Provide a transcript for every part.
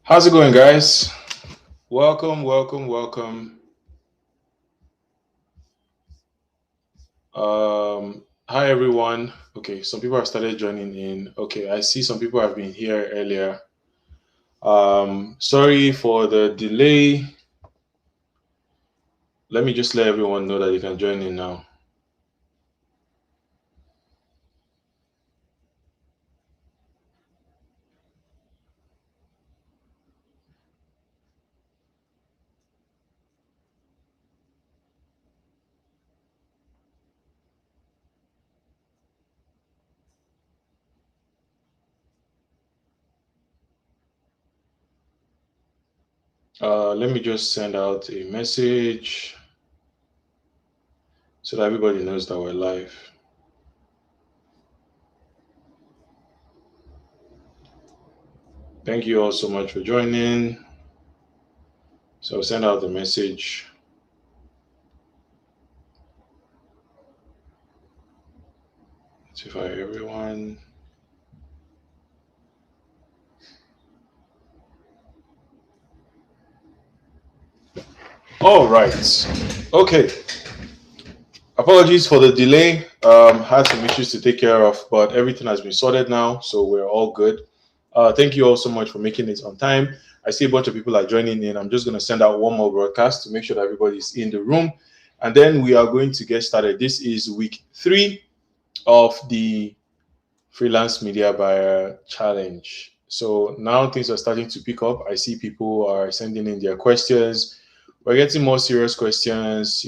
How's it going, guys? Welcome, welcome, welcome. Hi, everyone. Okay, some people have started joining in. Okay, I see some people have been here earlier. Sorry for the delay. Let me just let everyone know that you can join in now. Let me just send out a message so that everybody knows that we're live. Thank you all so much for joining. So I'll send out the message. Notify everyone. All right. Okay. Apologies for the delay. Had some issues to take care of, but everything has been sorted now, so we're all good. Thank you all so much for making it on time. I see a bunch of people are joining in. I'm just going to send out one more broadcast to make sure that everybody's in the room, and then we are going to get started. This is week 3 of the Freelance Media Buyer Challenge. So now things are starting to pick up. I see people are sending in their questions. We're getting more serious questions.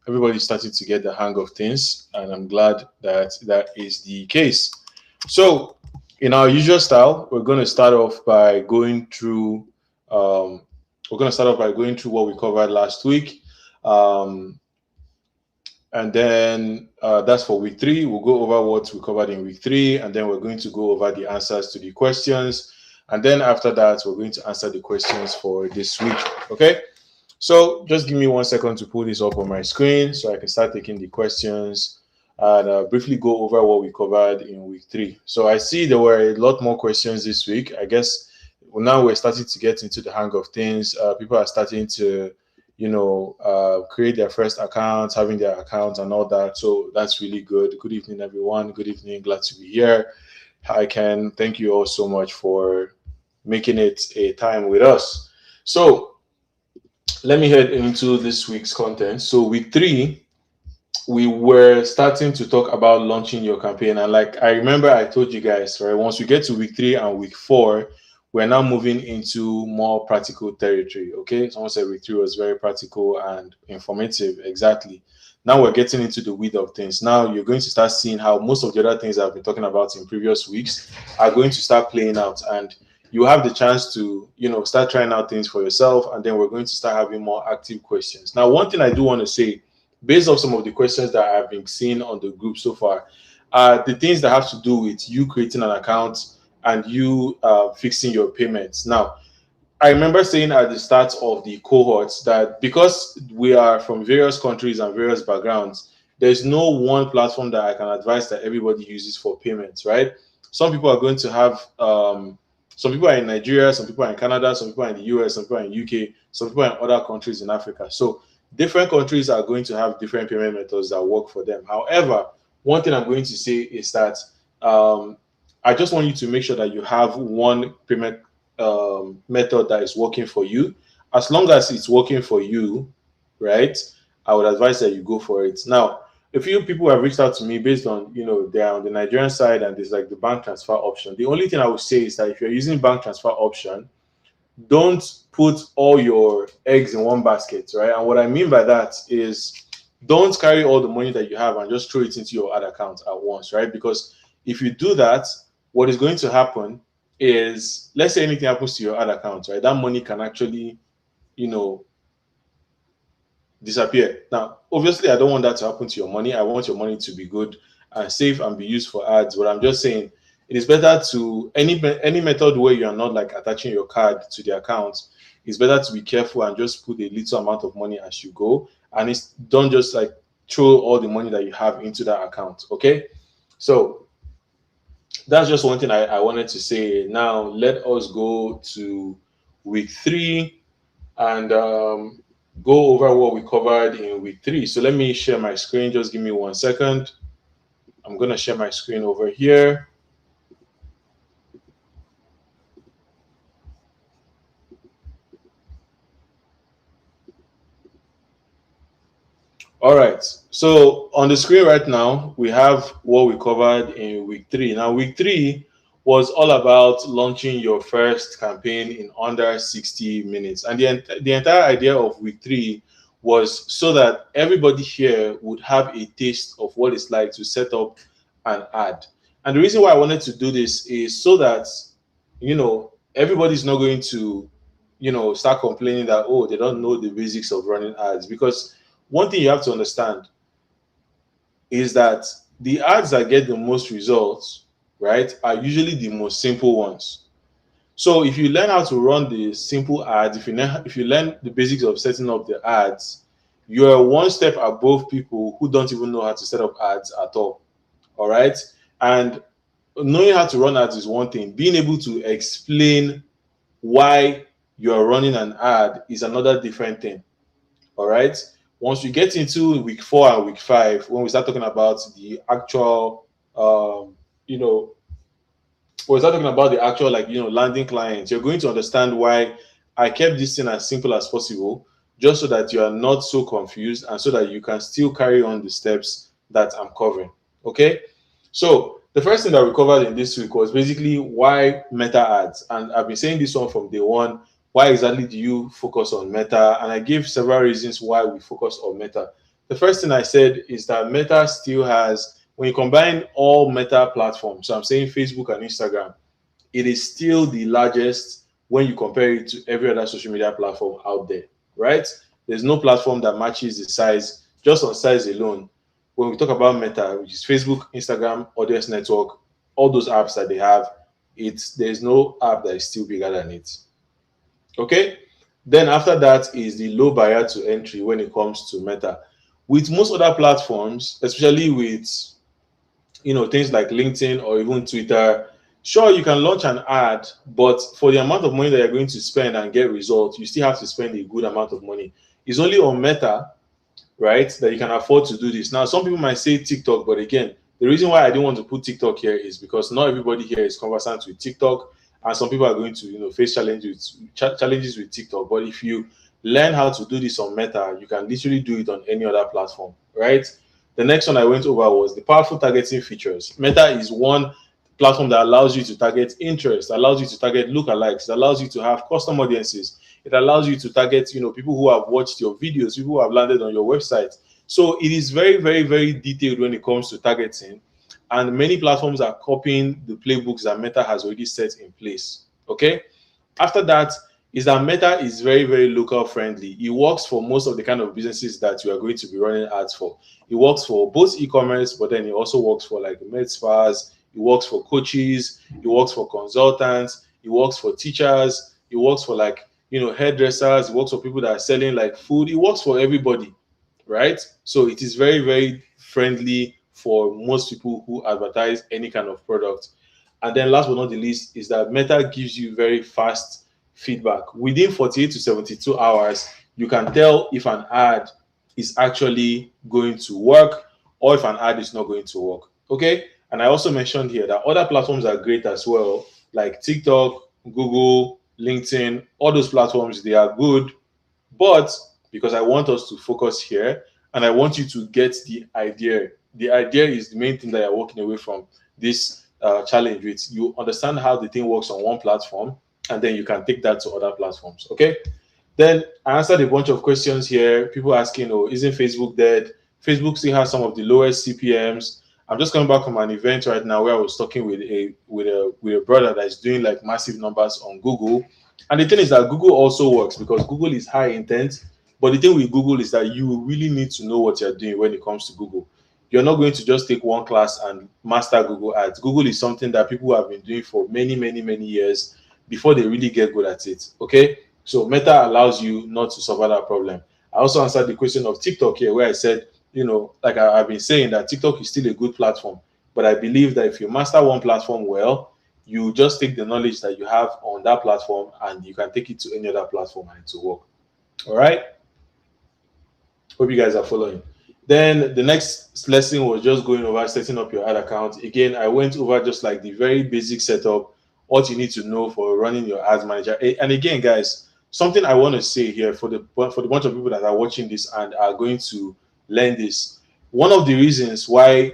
Everybody's starting to get the hang of things, and I'm glad that that is the case. So, in our usual style, we're going to start off by going through. What we covered last week. And then that's for week 3. We'll go over what we covered in week 3, and then we're going to go over the answers to the questions. And then after that, we're going to answer the questions for this week. Okay. So just give me 1 second to pull this up on my screen so I can start taking the questions and briefly go over what we covered in week 3. So I see there were a lot more questions this week. I guess now we're starting to get into the hang of things. People are starting to create their first accounts, having their accounts and all that. So that's really good. Good evening, everyone. Good evening. Glad to be here. Hi, Ken. Thank you all so much for making it a time with us. So let me head into this week's content. So week 3, we were starting to talk about launching your campaign. And like I remember I told you guys, right, once we get to week 3 and week 4, we're now moving into more practical territory. Okay. Someone said week 3 was very practical and informative. Exactly. Now we're getting into the weed of things. Now you're going to start seeing how most of the other things I've been talking about in previous weeks are going to start playing out. And you have the chance to, start trying out things for yourself. And then we're going to start having more active questions. Now, one thing I do want to say, based off some of the questions that I've been seeing on the group so far, the things that have to do with you creating an account and you fixing your payments. Now, I remember saying at the start of the cohorts that because we are from various countries and various backgrounds, there's no one platform that I can advise that everybody uses for payments, right? Some people are going to have, some people are in Nigeria, some people are in Canada, some people are in the US, some people are in UK, some people are in other countries in Africa. So different countries are going to have different payment methods that work for them. However, one thing I'm going to say is that I just want you to make sure that you have one payment method that is working for you. As long as it's working for you, right, I would advise that you go for it. Now, a few people have reached out to me based on, they're on the Nigerian side and there's like the bank transfer option. The only thing I would say is that if you're using bank transfer option, don't put all your eggs in one basket, right? And what I mean by that is don't carry all the money that you have and just throw it into your other account at once, right? Because if you do that, what is going to happen is, let's say anything happens to your other account, right? That money can actually, you know, disappear. Now, obviously, I don't want that to happen to your money. I want your money to be good and safe and be used for ads. But I'm just saying it is better to any method where you are not like attaching your card to the account. It's better to be careful and just put a little amount of money as you go. And it's don't just like throw all the money that you have into that account. Okay. So that's just one thing I wanted to say. Now let us go to week 3 and go over what we covered in week 3. So let me share my screen. Just give me 1 second. I'm going to share my screen over here. All right. So on the screen right now, we have what we covered in week 3. Now, week 3 was all about launching your first campaign in under 60 minutes. And the entire idea of week 3 was so that everybody here would have a taste of what it's like to set up an ad. And the reason why I wanted to do this is so that, everybody's not going to, start complaining that, oh, they don't know the basics of running ads. Because one thing you have to understand is that the ads that get the most results, right, are usually the most simple ones. So if you learn how to run the simple ads, if you learn the basics of setting up the ads, you're one step above people who don't even know how to set up ads at all. All right. And knowing how to run ads is one thing. Being able to explain why you are running an ad is another different thing. All right. Once we get into week 4 and week 5, when we start talking about the actual, you know, when we start talking about the actual, landing clients, you're going to understand why I kept this thing as simple as possible, just so that you are not so confused and so that you can still carry on the steps that I'm covering. Okay. So the first thing that we covered in this week was basically why meta ads. And I've been saying this one from day one. Why exactly do you focus on meta? And I gave several reasons why we focus on meta. The first thing I said is that meta still has, when you combine all meta platforms, so I'm saying Facebook and Instagram, it is still the largest when you compare it to every other social media platform out there, right? There's no platform that matches the size, just on size alone. When we talk about meta, which is Facebook, Instagram, Audience Network, all those apps that they have, there's no app that is still bigger than it. Okay. Then after that is the low barrier to entry when it comes to meta. With most other platforms, especially with things like LinkedIn or even Twitter, sure, you can launch an ad, but for the amount of money that you're going to spend and get results, you still have to spend a good amount of money. It's only on Meta, right, that you can afford to do this. Now, some people might say TikTok, but again, the reason why I didn't want to put TikTok here is because not everybody here is conversant with TikTok, and some people are going to face challenges with TikTok. But if you learn how to do this on Meta, you can literally do it on any other platform, right? The next one I went over was the powerful targeting features. Meta is one platform that allows you to target interest, allows you to target lookalikes, it allows you to have custom audiences. It allows you to target, people who have watched your videos, people who have landed on your website. So it is very, very, very detailed when it comes to targeting. And many platforms are copying the playbooks that Meta has already set in place. Okay. After that is that Meta is very, very local friendly. It works for most of the kind of businesses that you are going to be running ads for. It works for both e-commerce, but then it also works for like med spas. It works for coaches. It works for consultants. It works for teachers. It works for hairdressers. It works for people that are selling like food. It works for everybody, right? So it is very, very friendly for most people who advertise any kind of product. And then last but not the least is that Meta gives you very fast feedback. Within 48 to 72 hours, you can tell if an ad is actually going to work or if an ad is not going to work. Okay. And I also mentioned here that other platforms are great as well, like TikTok, Google, LinkedIn, all those platforms, they are good. But because I want us to focus here and I want you to get the idea. The idea is the main thing that you're walking away from this challenge with. You understand how the thing works on one platform, and then you can take that to other platforms. Okay. Then I answered a bunch of questions here. People asking, oh, isn't Facebook dead? Facebook still has some of the lowest CPMs. I'm just coming back from an event right now where I was talking with a brother that is doing like massive numbers on Google. And the thing is that Google also works because Google is high intent. But the thing with Google is that you really need to know what you're doing when it comes to Google. You're not going to just take one class and master Google Ads. Google is something that people have been doing for many, many, many years before they really get good at it. Okay. So Meta allows you not to suffer that problem. I also answered the question of TikTok here, where I said, like I've been saying that TikTok is still a good platform, but I believe that if you master one platform well, you just take the knowledge that you have on that platform and you can take it to any other platform and it will work. All right. Hope you guys are following. Then the next lesson was just going over setting up your ad account. Again, I went over just like the very basic setup, what you need to know for running your ads manager. And again, guys, something I want to say here for the bunch of people that are watching this and are going to learn this. One of the reasons why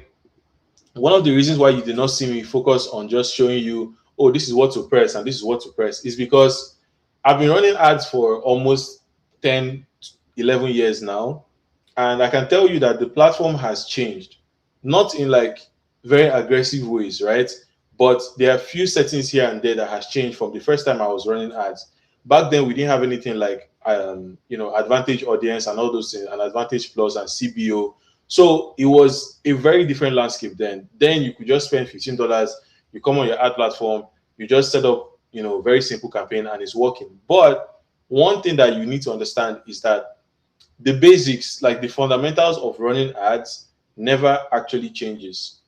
you did not see me focus on just showing you, oh, this is what to press and this is what to press, is because I've been running ads for almost 10, 11 years now. And I can tell you that the platform has changed, not in like very aggressive ways, right? But there are a few settings here and there that has changed from the first time I was running ads. Back then, we didn't have anything like, Advantage Audience and all those things, and Advantage Plus and CBO. So it was a very different landscape then. Then you could just spend $15, you come on your ad platform, you just set up, very simple campaign and it's working. But one thing that you need to understand is that the basics, like the fundamentals of running ads, never actually changes.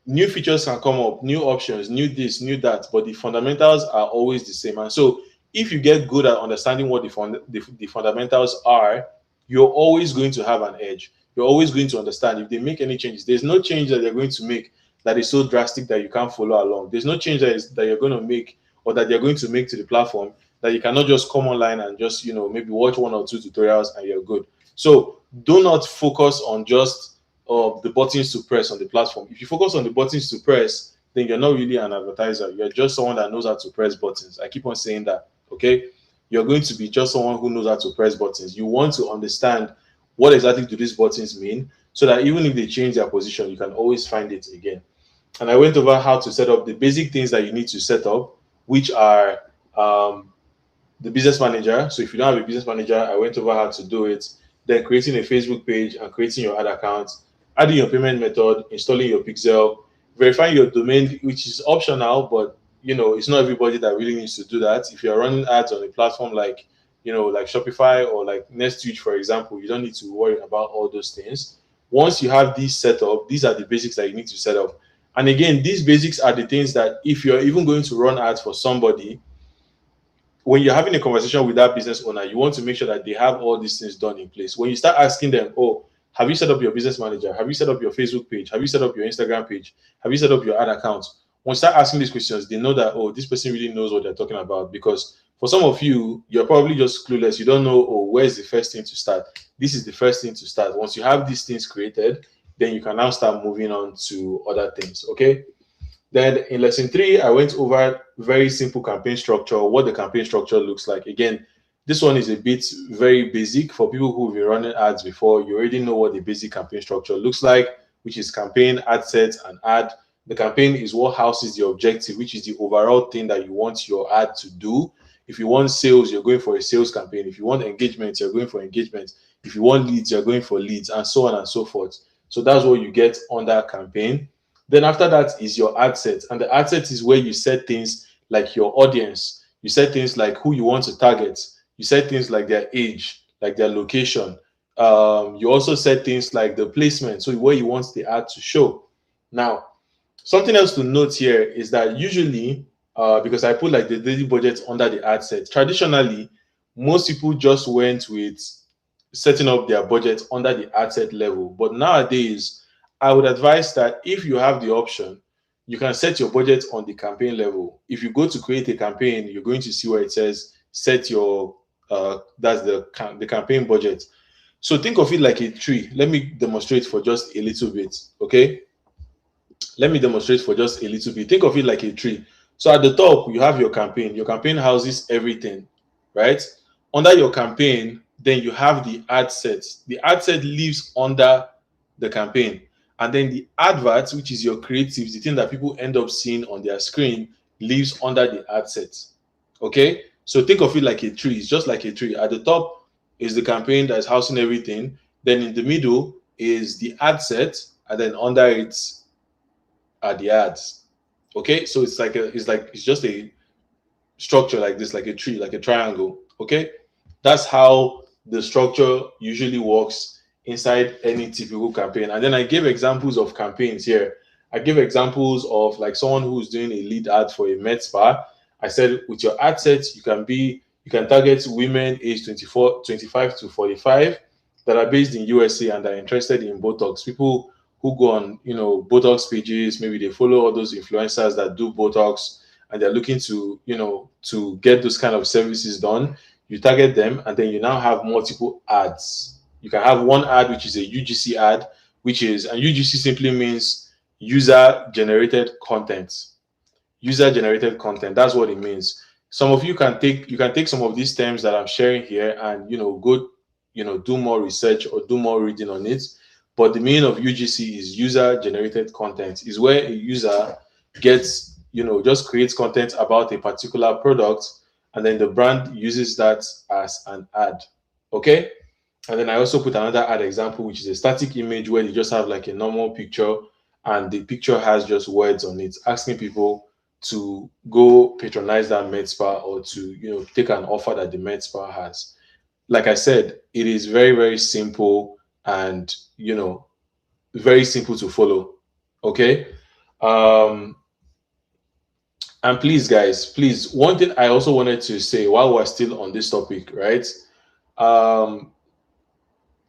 New features can come up, new options, new this, new that, but the fundamentals are always the same. And so if you get good at understanding what the fundamentals are, you're always going to have an edge. You're always going to understand if they make any changes. There's no change that they're going to make that is so drastic that you can't follow along. There's no change that you're going to make or that they're going to make to the platform that you cannot just come online and just, maybe watch one or two tutorials and you're good. So do not focus on just the buttons to press on the platform. If you focus on the buttons to press, then you're not really an advertiser. You're just someone that knows how to press buttons. I keep on saying that, okay? You're going to be just someone who knows how to press buttons. You want to understand what exactly do these buttons mean so that even if they change their position, you can always find it again. And I went over how to set up the basic things that you need to set up, which are the business manager. So if you don't have a business manager, I went over how to do it. Then creating a Facebook page and creating your ad account, adding your payment method, installing your pixel, verifying your domain, which is optional, but it's not everybody that really needs to do that. If you're running ads on a platform like like Shopify or like NestSwitch, for example, you don't need to worry about all those things. Once you have these set up, these are the basics that you need to set up. And again, these basics are the things that if you're even going to run ads for somebody, when you're having a conversation with that business owner, you want to make sure that they have all these things done in place. When you start asking them, oh, have you set up your business manager? Have you set up your Facebook page? Have you set up your Instagram page? Have you set up your ad account? When you start asking these questions, they know that, oh, this person really knows what they're talking about. Because for some of you, you're probably just clueless. You don't know, oh, where's the first thing to start? This is the first thing to start. Once you have these things created, then you can now start moving on to other things, okay? Then in lesson 3, I went over very simple campaign structure, what the campaign structure looks like. Again, this one is a bit very basic for people who've been running ads before. You already know what the basic campaign structure looks like, which is campaign, ad set, and ad. The campaign is what houses the objective, which is the overall thing that you want your ad to do. If you want sales, you're going for a sales campaign. If you want engagement, you're going for engagement. If you want leads, you're going for leads, and so on and so forth. So that's what you get on that campaign. Then after that is your ad set. And the ad set is where you set things like your audience. You set things like who you want to target. You set things like their age, like their location. You also set things like the placement, so where you want the ad to show. Now, something else to note here is that usually, because I put like the daily budget under the ad set, traditionally, most people just went with setting up their budget under the ad set level. But nowadays, I would advise that if you have the option, you can set your budget on the campaign level. If you go to create a campaign, you're going to see where it says set your that's the campaign budget. So think of it like a tree. Let me demonstrate for just a little bit, okay? Let me demonstrate for just a little bit. Think of it like a tree. So at the top, you have your campaign. Your campaign houses everything, right? Under your campaign, then you have the ad set. The ad set lives under the campaign. And then the advert, which is your creatives, the thing that people end up seeing on their screen, lives under the ad set. Okay? So think of it like a tree. It's just like a tree. At the top is the campaign that is housing everything. Then in the middle is the ad set, and then under it are the ads. Okay? So it's just a structure like this, like a tree, like a triangle. Okay? That's how the structure usually works inside any typical campaign. And then I gave examples of campaigns here. I give examples of like someone who's doing a lead ad for a med spa. I said with your ad sets, you can target women aged 25 to 45 that are based in USA and are interested in Botox. People who go on, Botox pages, maybe they follow all those influencers that do Botox and they're looking to, to get those kind of services done. You target them and then you now have multiple ads. You can have one ad, which is a UGC ad, and UGC simply means user generated content. User generated content. That's what it means. Some of you can take some of these terms that I'm sharing here and go do more research or do more reading on it. But the meaning of UGC is user generated content, is where a user gets just creates content about a particular product and then the brand uses that as an ad. Okay. And then I also put another ad example, which is a static image where you just have like a normal picture and the picture has just words on it, asking people to go patronize that med spa or to, take an offer that the med spa has. Like I said, it is very, very simple and, very simple to follow. Okay. Um, and please, guys, please, one thing I also wanted to say while we're still on this topic, right? Um,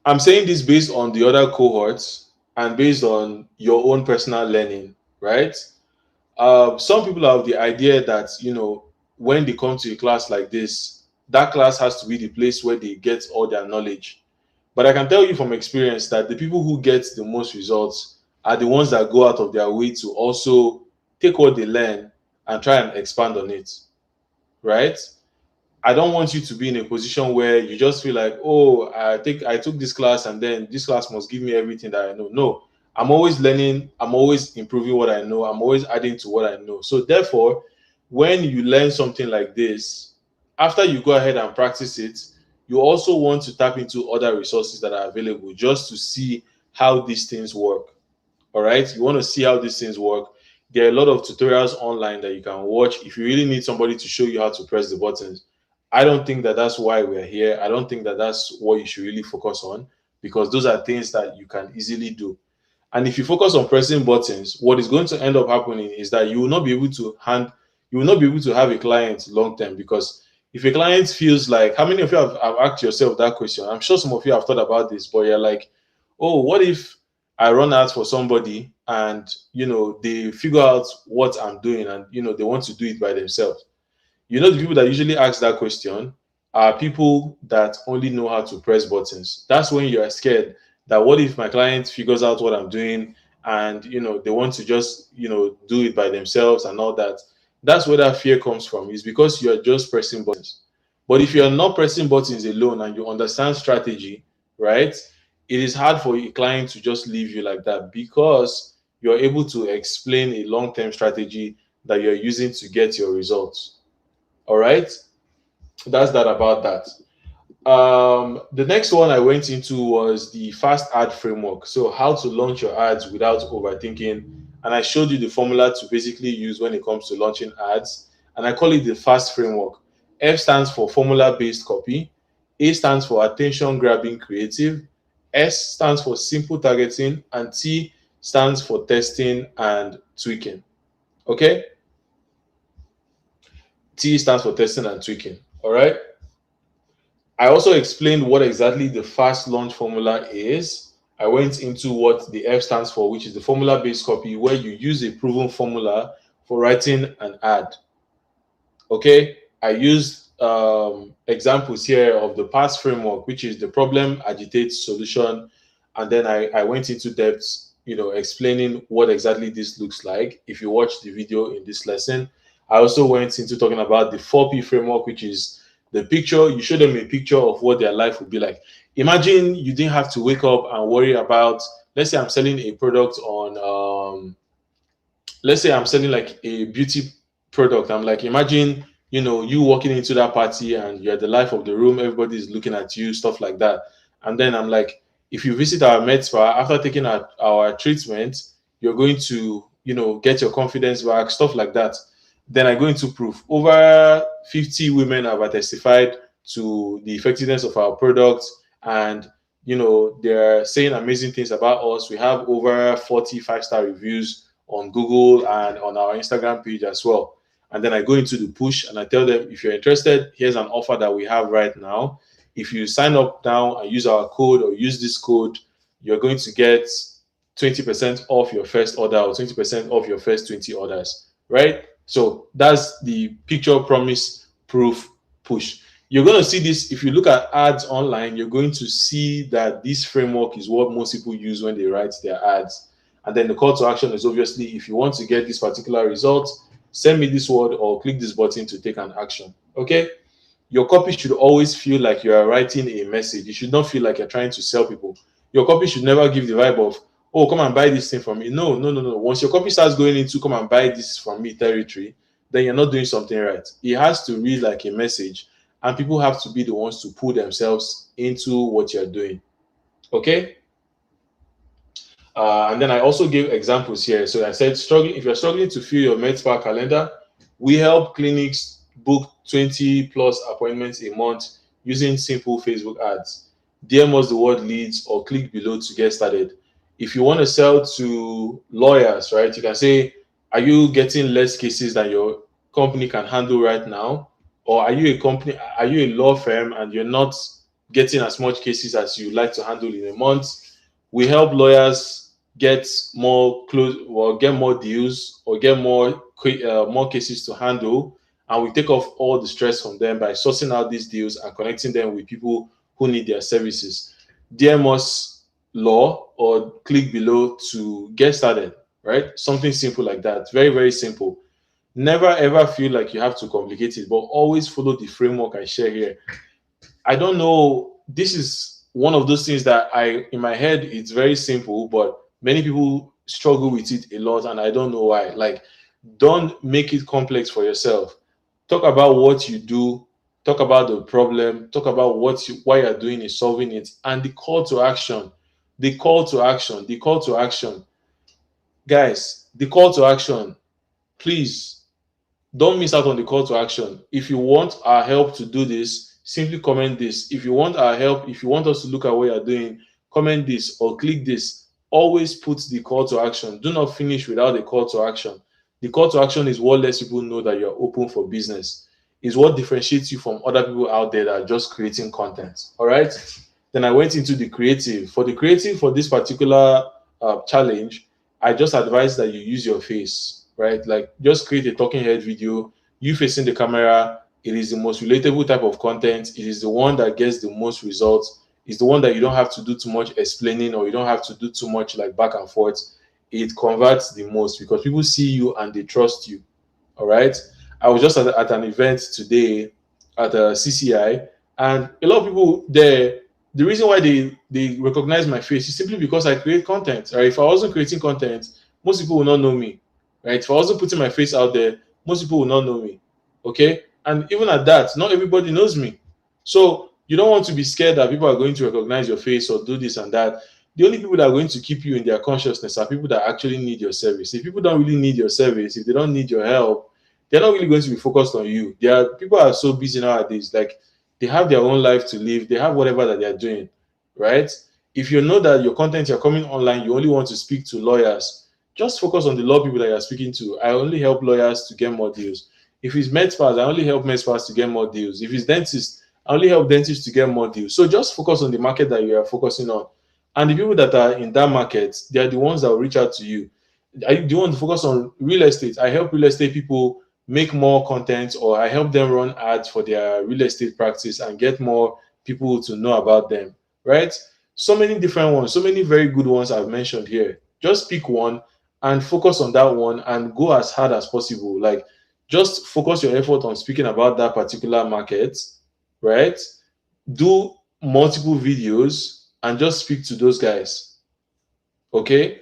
I'm saying this based on the other cohorts and based on your own personal learning, right? Some people have the idea that, when they come to a class like this, that class has to be the place where they get all their knowledge. But I can tell you from experience that the people who get the most results are the ones that go out of their way to also take what they learn and try and expand on it, right? I don't want you to be in a position where you just feel like, oh, I took this class and then this class must give me everything that I know. No, I'm always learning, I'm always improving what I know, I'm always adding to what I know. So therefore, when you learn something like this, after you go ahead and practice it, you also want to tap into other resources that are available just to see how these things work. All right, you want to see how these things work. There are a lot of tutorials online that you can watch if you really need somebody to show you how to press the buttons. I don't think that that's why we're here. I don't think that that's what you should really focus on, because those are things that you can easily do. And if you focus on pressing buttons, what is going to end up happening is that you will not be able to have a client long term. Because if a client feels like, how many of you have asked yourself that question? I'm sure some of you have thought about this, but you're like, oh, what if I run ads for somebody and they figure out what I'm doing and they want to do it by themselves? The people that usually ask that question are people that only know how to press buttons. That's when you are scared that what if my client figures out what I'm doing and they want to just do it by themselves and all that. That's where that fear comes from, is because you are just pressing buttons. But if you are not pressing buttons alone and you understand strategy, right, it is hard for a client to just leave you like that, because you're able to explain a long-term strategy that you're using to get your results. All right, that's that about that. The next one I went into was the fast ad framework. So how to launch your ads without overthinking. And I showed you the formula to basically use when it comes to launching ads. And I call it the FAST framework. F stands for formula-based copy. A stands for attention-grabbing creative. S stands for simple targeting. And T stands for testing and tweaking. Okay? T stands for testing and tweaking. All right? I also explained what exactly the fast launch formula is. I went into what the F stands for, which is the formula-based copy, where you use a proven formula for writing an ad. Okay, I used examples here of the PASS framework, which is the problem, agitate, solution, and then I went into depth, explaining what exactly this looks like. If you watch the video in this lesson, I also went into talking about the 4P framework, which is the picture. You show them a picture of what their life would be like. Imagine you didn't have to wake up and worry about, let's say I'm selling a product on, let's say I'm selling like a beauty product. I'm like, imagine, you walking into that party and you're the life of the room, everybody's looking at you, stuff like that. And then I'm like, if you visit our med spa after taking our treatment, you're going to, get your confidence back, stuff like that. Then I go into proof. Over 50 women have testified to the effectiveness of our product, and they're saying amazing things about us. We have over 40 5-star reviews on Google and on our Instagram page as well. And then I go into the push and I tell them, if you're interested, here's an offer that we have right now. If you sign up now and use our code or use this code, you're going to get 20% off your first order or 20% off your first 20 orders, right? So that's the picture promise proof push. You're going to see this if you look at ads online. You're going to see that this framework is what most people use when they write their ads. And then the call to action is obviously, if you want to get this particular result, send me this word or click this button to take an action. Okay? Your copy should always feel like you are writing a message. You should not feel like you're trying to sell people. Your copy should never give the vibe of, oh, come and buy this thing from me. No. Once your copy starts going into come and buy this from me territory, then you're not doing something right. It has to read like a message, and people have to be the ones to pull themselves into what you're doing. Okay? And then I also gave examples here. So I said, if you're struggling to fill your MedSpa calendar, we help clinics book 20 plus appointments a month using simple Facebook ads. DM us the word leads or click below to get started. If you want to sell to lawyers, right, you can say, are you getting less cases than your company can handle right now? Or are you a law firm and you're not getting as much cases as you like to handle in a month? We help lawyers get more get more deals or get more cases to handle, and we take off all the stress from them by sourcing out these deals and connecting them with people who need their services. DM us law or click below to get started, right? Something simple like that. Very, very simple. Never ever feel like you have to complicate it, but always follow the framework I share here. I don't know, this is one of those things that in my head, it's very simple, but many people struggle with it a lot, and I don't know why. Like, don't make it complex for yourself. Talk about what you do, talk about the problem, talk about why you're doing is solving it, and the call to action. The call to action. Guys, the call to action. Please don't miss out on the call to action. If you want our help to do this, simply comment this. If you want our help, if you want us to look at what you're doing, comment this or click this. Always put the call to action. Do not finish without the call to action. The call to action is what lets people know that you're open for business. It's what differentiates you from other people out there that are just creating content. All right. Then I went into the creative. For the creative for this particular challenge, I just advise that you use your face, right? Like, just create a talking head video, you facing the camera. It is the most relatable type of content. It is the one that gets the most results. It's the one that you don't have to do too much explaining, or you don't have to do too much like back and forth. It converts the most because people see you and they trust you. All right. I was just at an event today at a CCI, and a lot of people there, the reason why they recognize my face is simply because I create content. Right? If I wasn't creating content, most people will not know me. Right? If I wasn't putting my face out there, most people will not know me. Okay? And even at that, not everybody knows me. So you don't want to be scared that people are going to recognize your face or do this and that. The only people that are going to keep you in their consciousness are people that actually need your service. If people don't really need your service, if they don't need your help, they're not really going to be focused on you. People are so busy nowadays. Like, they have their own life to live. They have whatever that they're doing, right? If you know that your content, you're coming online, you only want to speak to lawyers, just focus on the law people that you're speaking to. I only help lawyers to get more deals. If it's med spas, I only help med spas to get more deals. If it's dentists, I only help dentists to get more deals. So just focus on the market that you are focusing on. And the people that are in that market, they are the ones that will reach out to you. Do you want to focus on real estate? I help real estate people make more content, or I help them run ads for their real estate practice and get more people to know about them, right? So many different ones, so many very good ones I've mentioned here. Just pick one and focus on that one and go as hard as possible. Like, just focus your effort on speaking about that particular market, right? Do multiple videos and just speak to those guys. Okay.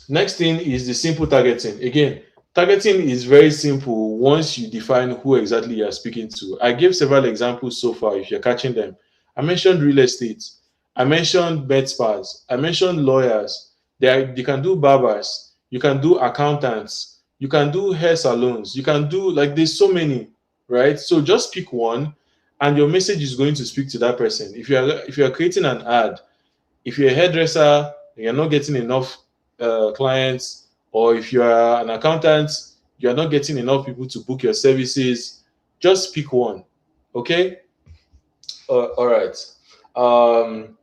Next thing is the simple targeting. Again, targeting is very simple once you define who exactly you are speaking to. I gave several examples so far if you're catching them. I mentioned real estate. I mentioned med spas. I mentioned lawyers. You can do barbers. You can do accountants. You can do hair salons. You can do, like, there's so many, right? So just pick one and your message is going to speak to that person. If you're creating an ad, if you're a hairdresser and you're not getting enough clients, or if you are an accountant, you are not getting enough people to book your services, just pick one. Okay. All right. Um,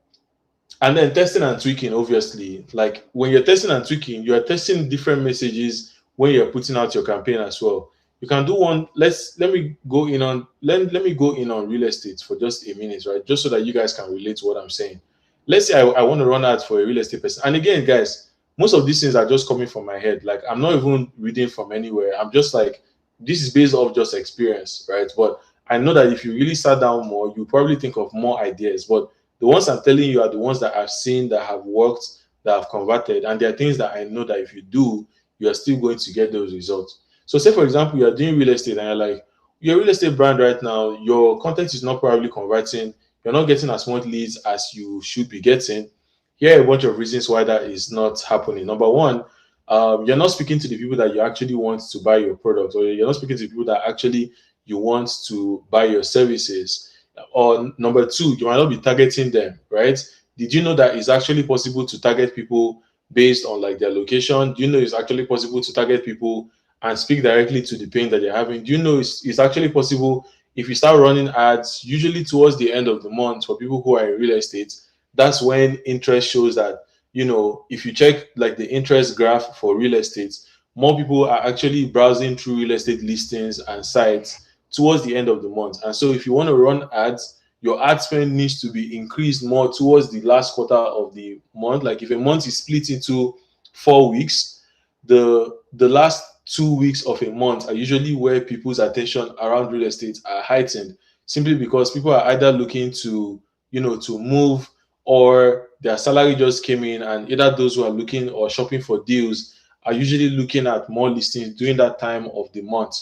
and then testing and tweaking, obviously. Like when you're testing and tweaking, you are testing different messages when you're putting out your campaign as well. You can do one. Let me go in on real estate for just a minute, right? Just so that you guys can relate to what I'm saying. Let's say I want to run ads for a real estate person. And again, guys, most of these things are just coming from my head. Like I'm not even reading from anywhere. I'm just like, this is based off just experience, right? But I know that if you really sat down more, you probably think of more ideas. But the ones I'm telling you are the ones that I've seen, that have worked, that have converted. And there are things that I know that if you do, you are still going to get those results. So say, for example, you're doing real estate and you're like, your real estate brand right now, your content is not probably converting. You're not getting as much leads as you should be getting. Here are a bunch of reasons why that is not happening. Number one, you're not speaking to the people that you actually want to buy your product, or you're not speaking to the people that actually you want to buy your services. Or number two, you might not be targeting them, right? Did you know that it's actually possible to target people based on like their location? Do you know it's actually possible to target people and speak directly to the pain that they're having? Do you know it's actually possible if you start running ads, usually towards the end of the month for people who are in real estate? That's when interest shows that, if you check like the interest graph for real estate, more people are actually browsing through real estate listings and sites towards the end of the month. And so if you want to run ads, your ad spend needs to be increased more towards the last quarter of the month. Like if a month is split into 4 weeks, the last 2 weeks of a month are usually where people's attention around real estate are heightened, simply because people are either looking to move, or their salary just came in, and either those who are looking or shopping for deals are usually looking at more listings during that time of the month.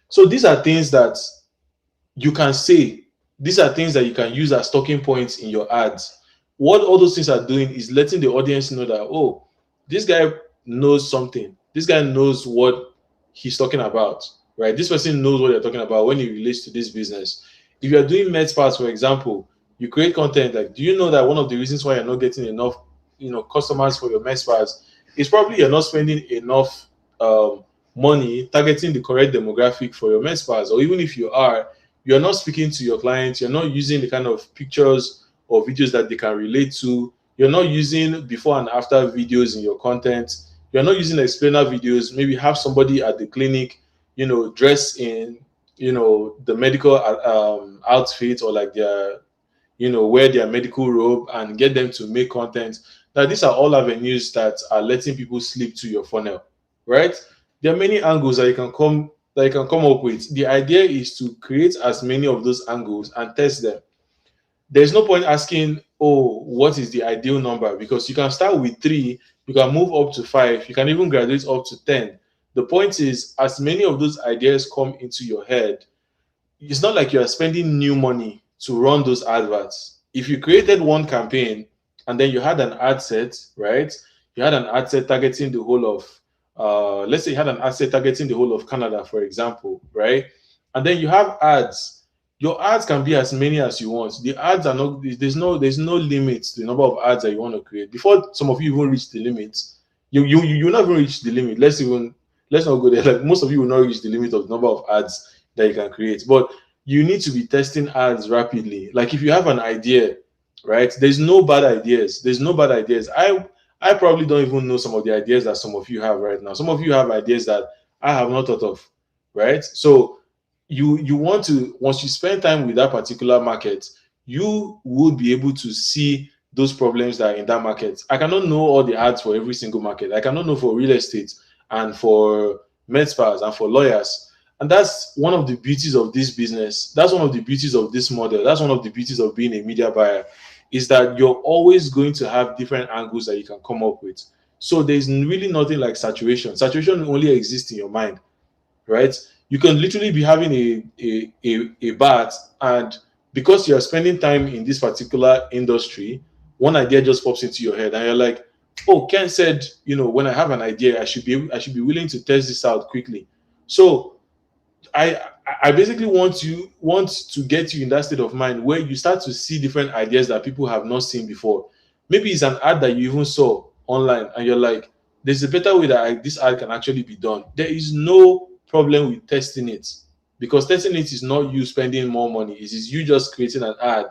So these are things that you can say, these are things that you can use as talking points in your ads. What all those things are doing is letting the audience know that, oh, this guy knows something. This guy knows what he's talking about, right? This person knows what they're talking about when it relates to this business. If you're doing med spas, for example, you create content like, do you know that one of the reasons why you're not getting enough, customers for your med spas is probably you're not spending enough money targeting the correct demographic for your med spas? Or even if you are, you're not speaking to your clients, you're not using the kind of pictures or videos that they can relate to, you're not using before and after videos in your content, you're not using explainer videos. Maybe have somebody at the clinic, dress in, the medical outfit, or like their, wear their medical robe, and get them to make content. Now, these are all avenues that are letting people slip to your funnel, right? There are many angles that you can come up with. The idea is to create as many of those angles and test them. There's no point asking, oh, what is the ideal number? Because you can start with 3, you can move up to 5, you can even graduate up to 10. The point is, as many of those ideas come into your head, it's not like you're spending new money to run those adverts. If you created one campaign and then you had an ad set, right? You had an ad set targeting the whole of, let's say you had an ad set targeting the whole of Canada, for example, right? And then you have ads. Your ads can be as many as you want. The ads are not, there's no limit to the number of ads that you want to create. Before some of you even reach the limit, you not even reach the limit. Let's not go there. Like most of you will not reach the limit of the number of ads that you can create. But you need to be testing ads rapidly. Like if you have an idea, right? There's no bad ideas. There's no bad ideas. I probably don't even know some of the ideas that some of you have right now. Some of you have ideas that I have not thought of, right? So you want to, once you spend time with that particular market, you would be able to see those problems that are in that market. I cannot know all the ads for every single market. I cannot know for real estate and for med spas and for lawyers. And that's one of the beauties of this business. That's one of the beauties of this model. That's one of the beauties of being a media buyer, is that you're always going to have different angles that you can come up with. So there's really nothing like saturation. Saturation only exists in your mind, right? You can literally be having a bath, and because you're spending time in this particular industry, one idea just pops into your head and you're like, oh, Ken said, when I have an idea, I should be willing to test this out quickly. So I basically want to get you in that state of mind where you start to see different ideas that people have not seen before. Maybe it's an ad that you even saw online and you're like, there's a better way that this ad can actually be done. There is no problem with testing it, because testing it is not you spending more money. It is you just creating an ad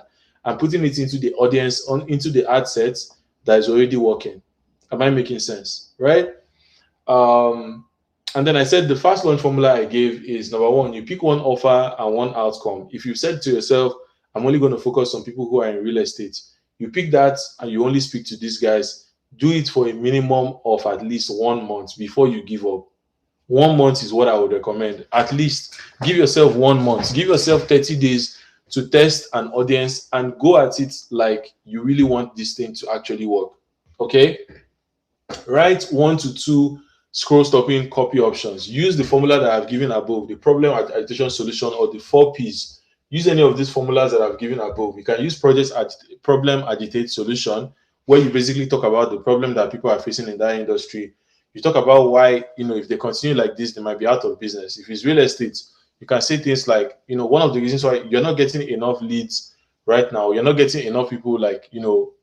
and putting it into the audience, into the ad set that is already working. Am I making sense? Right? Um, and then I said the fast launch formula I gave is number one, you pick one offer and one outcome. If you said to yourself, I'm only going to focus on people who are in real estate, you pick that and you only speak to these guys. Do it for a minimum of at least 1 month before you give up. 1 month is what I would recommend. At least give yourself 1 month, give yourself 30 days to test an audience and go at it like you really want this thing to actually work. Okay? Write 1 to 2 scroll stopping copy options. Use the formula that I've given above, the problem agitation solution, or the 4Ps. Use any of these formulas that I've given above. You can use problem agitate solution, where you basically talk about the problem that people are facing in that industry. You talk about why, if they continue like this, they might be out of business. If it's real estate, you can say things like, one of the reasons why you're not getting enough leads right now, you're not getting enough people like,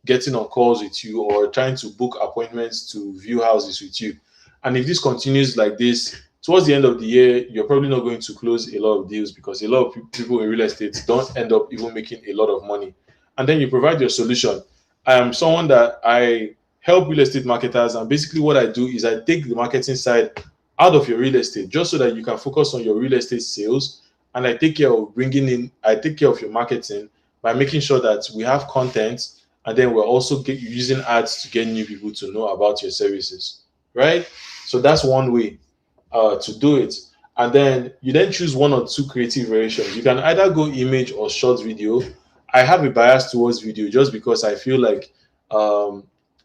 getting on calls with you or trying to book appointments to view houses with you. And if this continues like this, towards the end of the year, you're probably not going to close a lot of deals, because a lot of people in real estate don't end up even making a lot of money. And then you provide your solution. I am someone that I help real estate marketers, and basically what I do is I take the marketing side out of your real estate just so that you can focus on your real estate sales, and I take care of your marketing by making sure that we have content, and then we're also using ads to get new people to know about your services, right? So that's one way to do it. And then you then choose 1 or 2 creative variations. You can either go image or short video. I have a bias towards video just because I feel like,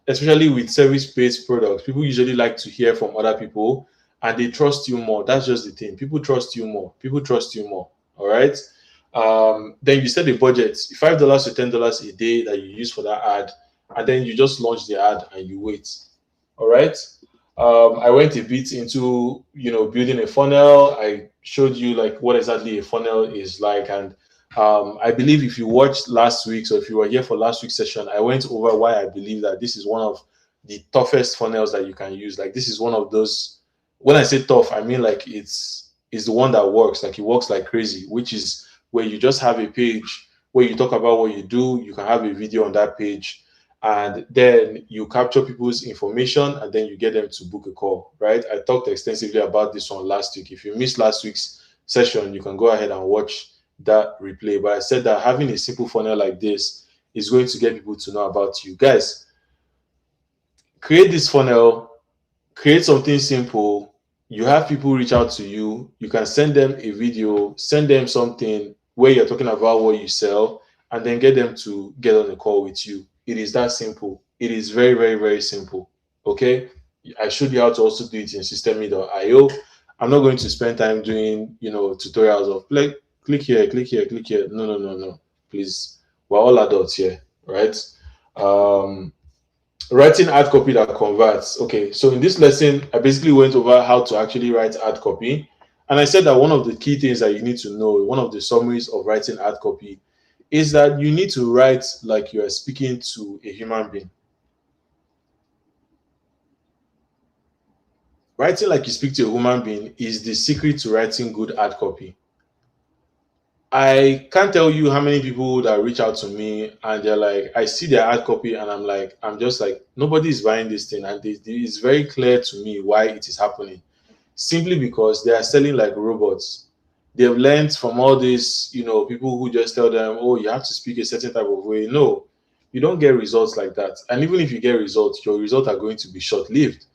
especially with service-based products, people usually like to hear from other people and they trust you more. That's just the thing. People trust you more. All right. Then you set a budget, $5 to $10 a day that you use for that ad, and then you just launch the ad and you wait. All right. I went a bit into building a funnel. I showed you like what exactly a funnel is like, and I believe if you watched last week's, or if you were here for last week's session, I went over why I believe that this is one of the toughest funnels that you can use. Like, this is one of those. When I say tough, I mean like it's the one that works. Like, it works like crazy, which is where you just have a page where you talk about what you do. You can have a video on that page, and then you capture people's information, and then you get them to book a call, right? I talked extensively about this one last week. If you missed last week's session, you can go ahead and watch that replay. But I said that having a simple funnel like this is going to get people to know about you. Guys, create this funnel, create something simple. You have people reach out to you. You can send them a video, send them something where you're talking about what you sell, and then get them to get on a call with you. It is that simple. It is very, very, very simple. Okay. I showed you how to also do it in systemi.io. I'm not going to spend time doing, tutorials of like, click here, click here, click here. No. Please. We're all adults here, right? Writing ad copy that converts. Okay. So in this lesson, I basically went over how to actually write ad copy. And I said that one of the key things that you need to know, one of the summaries of writing ad copy, is that you need to write like you are speaking to a human being. Writing like you speak to a human being is the secret to writing good ad copy. I can't tell you how many people that reach out to me and they're like, I see their ad copy and I'm just like, nobody is buying this thing. And it's very clear to me why it is happening. Simply because they are selling like robots. They've learned from all these, people who just tell them, oh, you have to speak a certain type of way. No, you don't get results like that. And even if you get results, your results are going to be short-lived.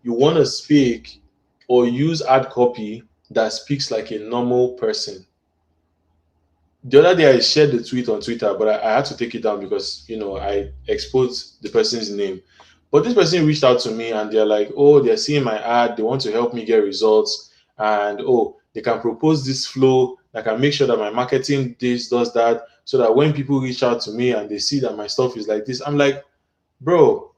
You want to speak or use ad copy that speaks like a normal person. The other day I shared the tweet on Twitter, but I had to take it down because, I exposed the person's name. But this person reached out to me and they're like, oh, they're seeing my ad. They want to help me get results. And, oh, they can propose this flow that can make sure that my marketing does that, so that when people reach out to me and they see that my stuff is like this, I'm like, bro,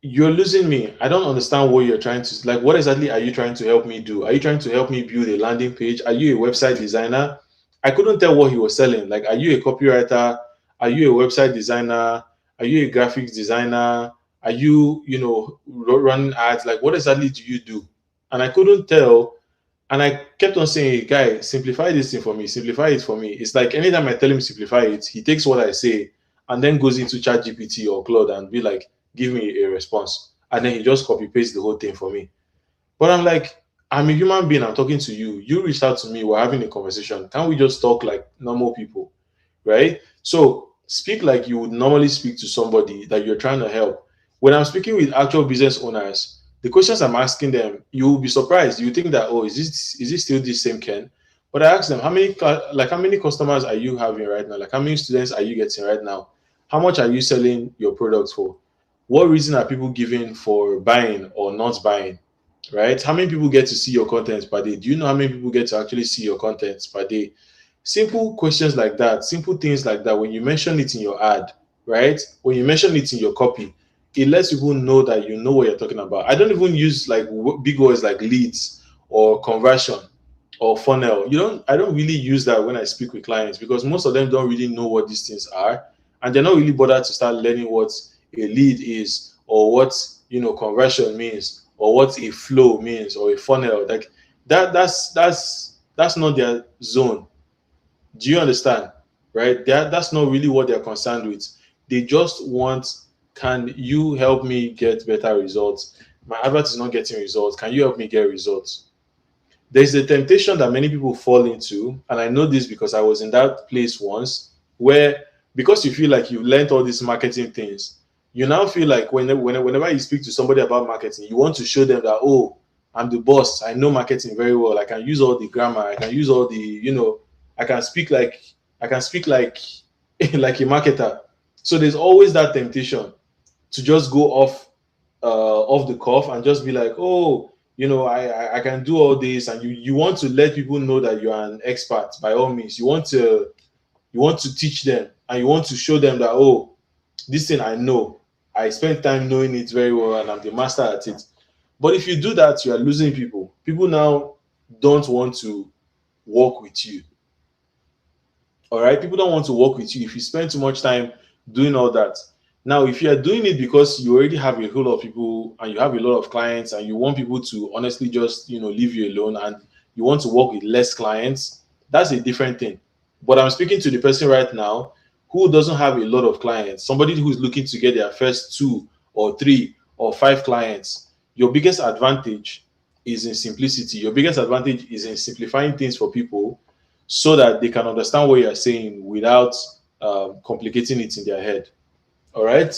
you're losing me. I don't understand what you're trying to, like, what exactly are you trying to help me do? Are you trying to help me build a landing page? Are you a website designer? I couldn't tell what he was selling. Like, are you a copywriter? Are you a website designer? Are you a graphics designer? Are you, running ads? Like, what exactly do you do? And I couldn't tell. And I kept on saying, guy, simplify this thing for me, simplify it for me. It's like anytime I tell him simplify it, he takes what I say and then goes into Chat GPT or Claude and be like, give me a response. And then he just copy paste the whole thing for me. But I'm like, I'm a human being, I'm talking to you. You reached out to me, we're having a conversation. Can't we just talk like normal people? Right? So speak like you would normally speak to somebody that you're trying to help. When I'm speaking with actual business owners, the questions I'm asking them, you will be surprised. You think that, oh, is this still the same Ken? But I ask them, how many customers are you having right now? Like how many students are you getting right now? How much are you selling your products for? What reason are people giving for buying or not buying? Right? How many people get to see your content per day? Do you know how many people get to actually see your content per day? Simple questions like that, simple things like that, when you mention it in your ad, right? When you mention it in your copy, it lets people know that you know what you're talking about. I don't even use like big words like leads or conversion or funnel. I don't really use that when I speak with clients because most of them don't really know what these things are, and they're not really bothered to start learning what a lead is or what conversion means or what a flow means or a funnel. Like that's not their zone. Do you understand? Right? That's not really what they're concerned with. They just want, can you help me get better results? My advert is not getting results. Can you help me get results? There's a temptation that many people fall into, and I know this because I was in that place once, where because you feel like you've learned all these marketing things, you now feel like whenever you speak to somebody about marketing, you want to show them that, oh, I'm the boss, I know marketing very well, I can use all the grammar, I can use all the, I can speak like like a marketer. So there's always that temptation to just go off the cuff and just be like, oh, I can do all this, and you want to let people know that you are an expert. By all means, you want to teach them, and you want to show them that, oh, this thing I know, I spent time knowing it very well, and I'm the master at it. But if you do that, you are losing people. People now don't want to work with you. All right, people don't want to work with you if you spend too much time doing all that. Now, if you are doing it because you already have a whole lot of people and you have a lot of clients and you want people to honestly just leave you alone, and you want to work with less clients, that's a different thing. But I'm speaking to the person right now who doesn't have a lot of clients, somebody who's looking to get their first 2 or 3 or 5 clients. Your biggest advantage is in simplicity. Your biggest advantage is in simplifying things for people so that they can understand what you're saying without complicating it in their head. All right.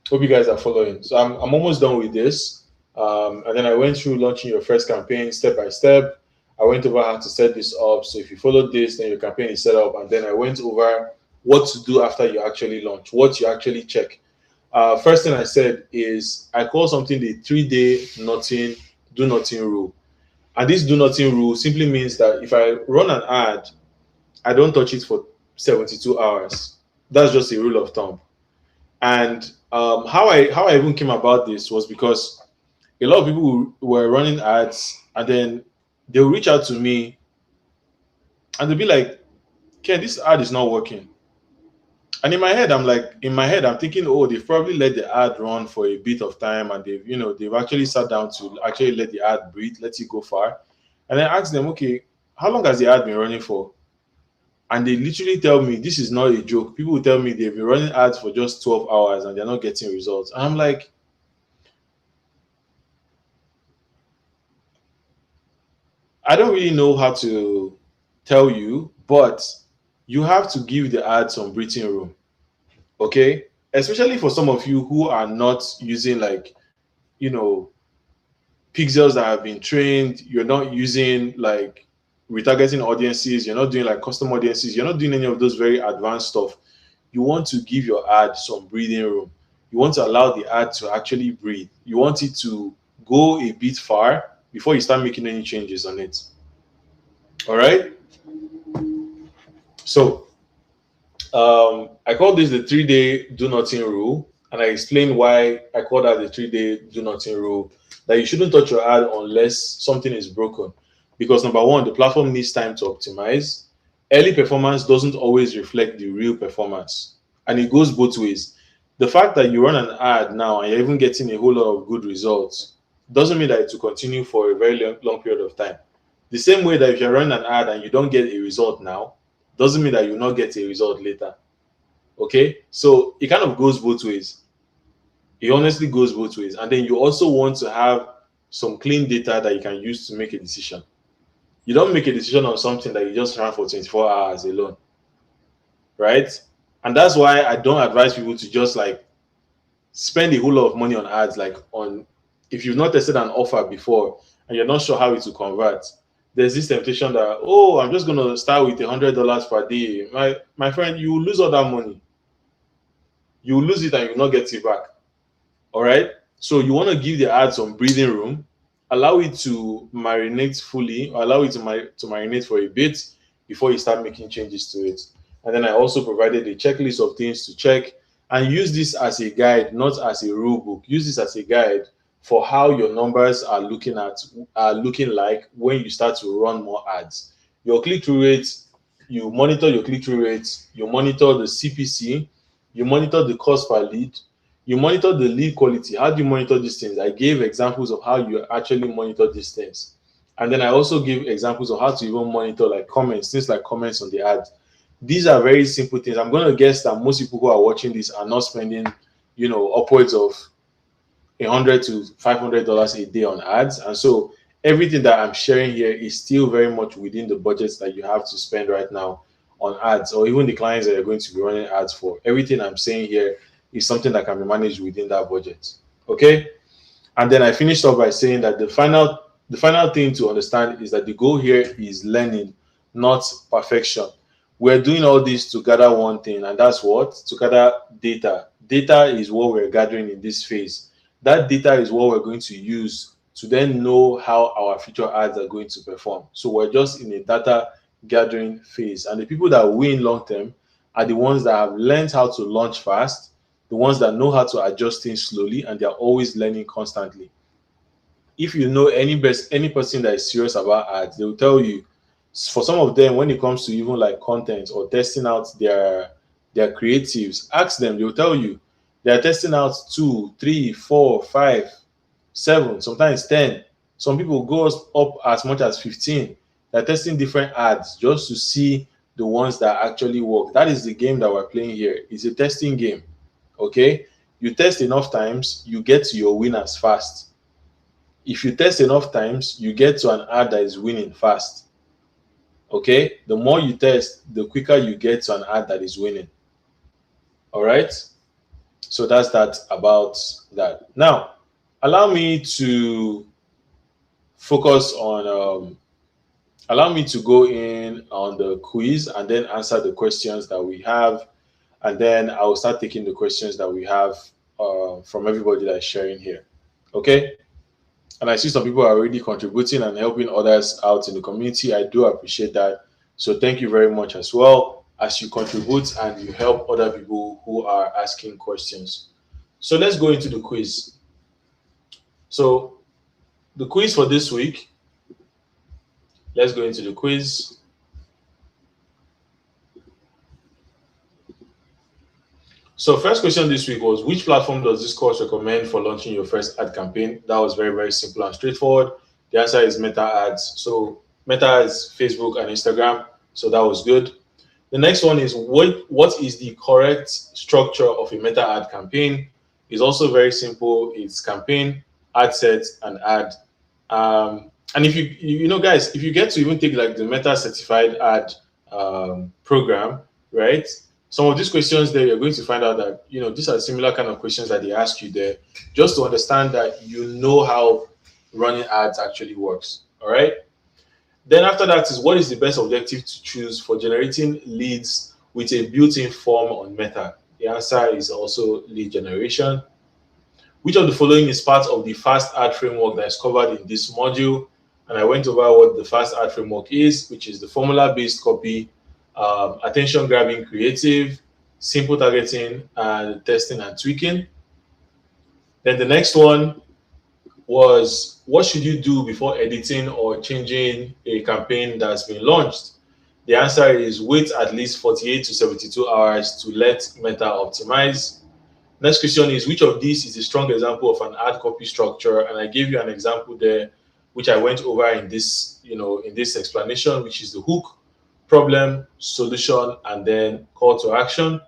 Hope you guys are following. So I'm almost done with this. And then I went through launching your first campaign step by step. I went over how to set this up. So if you follow this, then your campaign is set up. And then I went over what to do after you actually launch, what you actually check. First thing I said is I call something the 3-day nothing, do nothing rule. And this do nothing rule simply means that if I run an ad, I don't touch it for 72 hours. That's just a rule of thumb. And how I even came about this was because a lot of people were running ads, and then they'll reach out to me and they'll be like, Ken, this ad is not working. And in my head, I'm thinking, oh, they've probably let the ad run for a bit of time, and they've actually sat down to actually let the ad breathe, let it go far. And then ask them, okay, how long has the ad been running for? And they literally tell me this is not a joke. People will tell me they've been running ads for just 12 hours and they're not getting results. And I'm like, I don't really know how to tell you, but you have to give the ad some breathing room. Okay? Especially for some of you who are not using like, you know, pixels that have been trained, you're not using like retargeting audiences, you're not doing like custom audiences, you're not doing any of those very advanced stuff. You want to give your ad some breathing room. You want to allow the ad to actually breathe. You want it to go a bit far before you start making any changes on it. All right. So I call this the 3-day do nothing rule, and I explain why I call that the 3-day do nothing rule. That you shouldn't touch your ad unless something is broken, because number one, the platform needs time to optimize. Early performance doesn't always reflect the real performance, and it goes both ways. The fact that you run an ad now and you're even getting a whole lot of good results doesn't mean that it will continue for a very long period of time. The same way that if you're running an ad and you don't get a result now, doesn't mean that you'll not get a result later. Okay? So it kind of goes both ways. It honestly goes both ways. And then you also want to have some clean data that you can use to make a decision. You don't make a decision on something that you just ran for 24 hours alone, right? And that's why I don't advise people to just like spend a whole lot of money on ads, like on if you've not tested an offer before and you're not sure how it will convert. There's this temptation that, oh, I'm just gonna start with $100 per day. My friend, you will lose all that money. You will lose it and you will not get it back. All right. So you want to give the ads some breathing room, allow it to marinate fully, or allow it to marinate for a bit before you start making changes to it. And then I also provided a checklist of things to check, and use this as a guide, not as a rule book. Use this as a guide for how your numbers are looking like when you start to run more ads. Your click-through rates, you monitor your click-through rates, you monitor the CPC, you monitor the cost per lead, you monitor the lead quality. How do you monitor these things? I gave examples of how you actually monitor these things. And then I also give examples of how to even monitor like comments, things like comments on the ads. These are very simple things. I'm going to guess that most people who are watching this are not spending, upwards of $100 to $500 a day on ads. And so everything that I'm sharing here is still very much within the budgets that you have to spend right now on ads, or even the clients that you're going to be running ads for. Everything I'm saying here is something that can be managed within that budget. Okay. And then I finished off by saying that the final thing to understand is that the goal here is learning, not perfection. We're doing all this to gather one thing, and that's what? To gather data. Data is what we're gathering in this phase. That data is what we're going to use to then know how our future ads are going to perform. So we're just in a data gathering phase. And the people that win long term are the ones that have learned how to launch fast, the ones that know how to adjust things slowly, and they're always learning constantly. If you know any person that is serious about ads, they will tell you, for some of them, when it comes to even like content or testing out their creatives, ask them, they'll tell you they're testing out 2, 3, 4, 5, 7, sometimes 10. Some people go up as much as 15. They're testing different ads just to see the ones that actually work. That is the game that we're playing here. It's a testing game. Okay, you test enough times, you get to your winners fast. If you test enough times, you get to an ad that is winning fast. Okay, the more you test, the quicker you get to an ad that is winning. All right, so that's that about that. Now, allow me to focus on allow me to go in on the quiz and then answer the questions that we have. And then I'll start taking the questions that we have from everybody that's sharing here. Okay. And I see some people are already contributing and helping others out in the community. I do appreciate that. So thank you very much as well as you contribute and you help other people who are asking questions. So let's go into the quiz. So the quiz for this week, let's go into the quiz. So first question this week was, which platform does this course recommend for launching your first ad campaign? That was very, very simple and straightforward. The answer is Meta Ads. So Meta is Facebook and Instagram. So that was good. The next one is, what is the correct structure of a Meta ad campaign? It's also very simple. It's campaign, ad set, and ad. And if guys, if you get to even take like the Meta certified ad program, right? Some of these questions there, you're going to find out that, these are similar kind of questions that they ask you there, just to understand that you know how running ads actually works. All right. Then after that is, what is the best objective to choose for generating leads with a built-in form on Meta? The answer is also lead generation. Which of the following is part of the fast ad framework that is covered in this module? And I went over what the fast ad framework is, which is the formula-based copy, attention grabbing creative, simple targeting, and testing and tweaking. Then the next one was, what should you do before editing or changing a campaign that's been launched? The answer is, wait at least 48 to 72 hours to let Meta optimize. Next question is, which of these is a strong example of an ad copy structure? And I gave you an example there, which I went over in this, in this explanation, which is the hook, problem, solution, and then call to action.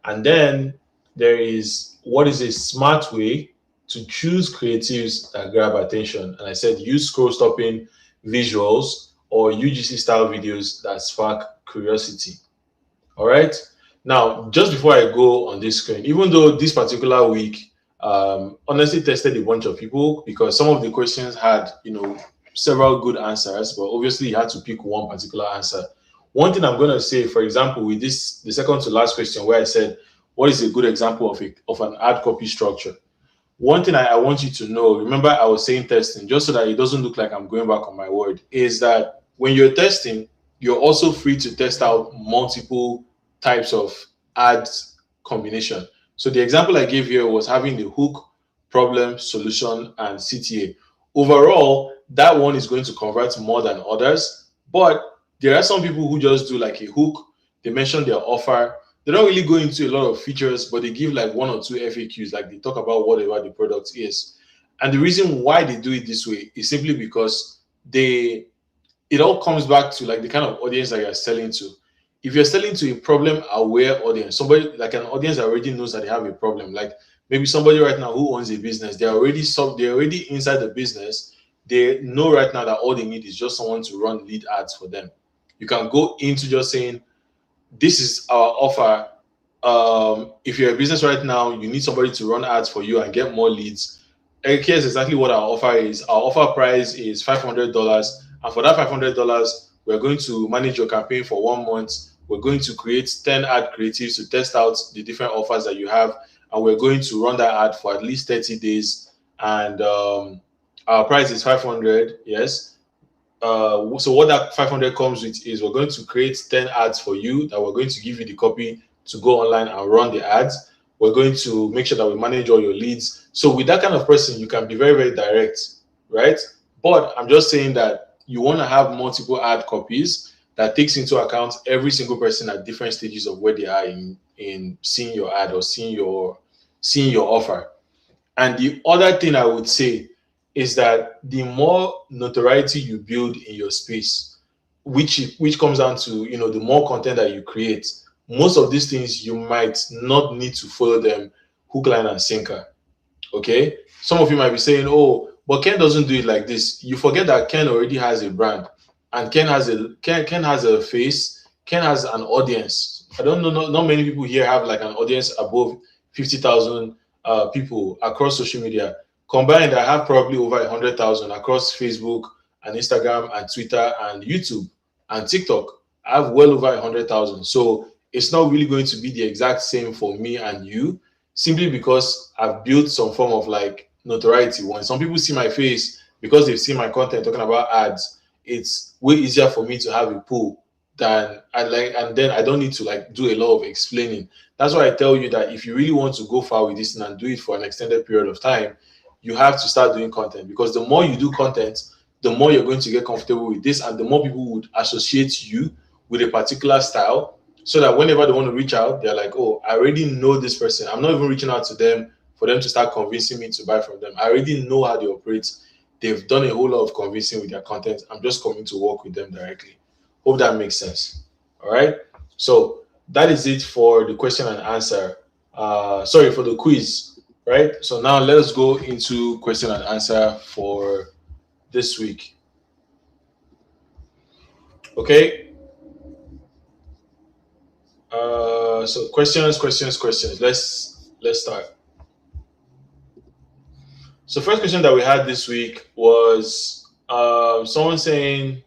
And then there is, what is a smart way to choose creatives that grab attention? And I said use scroll stopping visuals or UGC style videos that spark curiosity. All right. Now, just before I go on this screen, even though this particular week, honestly tested a bunch of people because some of the questions had, several good answers, but obviously you had to pick one particular answer. One thing I'm going to say, for example, with this, the second to last question, where I said, what is a good example of an ad copy structure? One thing I want you to know, remember I was saying testing, just so that it doesn't look like I'm going back on my word, is that when you're testing, you're also free to test out multiple types of ads combination. So the example I gave here was having the hook, problem, solution, and CTA. Overall, that one is going to convert more than others, but there are some people who just do like a hook, they mention their offer, they don't really go into a lot of features, but they give like one or two FAQs, like they talk about whatever the product is. And the reason why they do it this way is simply because it all comes back to like the kind of audience that you're selling to. If you're selling to a problem aware audience, somebody like an audience that already knows that they have a problem, like maybe somebody right now who owns a business, they're already inside the business. They know right now that all they need is just someone to run lead ads for them. You can go into just saying, this is our offer. If you're a business right now, you need somebody to run ads for you and get more leads. Here's exactly what our offer is. Our offer price is $500. And for that $500, we're going to manage your campaign for 1 month. We're going to create 10 ad creatives to test out the different offers that you have. And we're going to run that ad for at least 30 days. And our price is 500. Yes. So what that 500 comes with is we're going to create 10 ads for you that we're going to give you the copy to go online and run the ads. We're going to make sure that we manage all your leads. So with that kind of person, you can be very, very direct, right? But I'm just saying that you want to have multiple ad copies that takes into account every single person at different stages of where they are in seeing your ad or seeing your offer. And the other thing I would say is that the more notoriety you build in your space, which comes down to the more content that you create, most of these things you might not need to follow them hook, line, and sinker. Okay, some of you might be saying, oh, but Ken doesn't do it like this. You forget that Ken already has a brand, and Ken has a face. Ken has an audience. I don't know, not many people here have like an audience above 50,000 people across social media. Combined, I have probably over 100,000 across Facebook and Instagram and Twitter and YouTube and TikTok. I have well over 100,000. So it's not really going to be the exact same for me and you, simply because I've built some form of like notoriety. When some people see my face because they've seen my content talking about ads, it's way easier for me to have a pull than and then I don't need to like do a lot of explaining. That's why I tell you that if you really want to go far with this and do it for an extended period of time, you have to start doing content, because the more you do content, the more you're going to get comfortable with this, and the more people would associate you with a particular style, so that whenever they want to reach out, they're like, oh, I already know this person. I'm not even reaching out to them for them to start convincing me to buy from them. I already know how they operate. They've done a whole lot of convincing with their content. I'm just coming to work with them directly. Hope that makes sense. All right. So that is it for the question and answer. Sorry, for the quiz. Right. So now let us go into question and answer for this week. Okay. So questions. Let's start. So first question that we had this week was someone saying,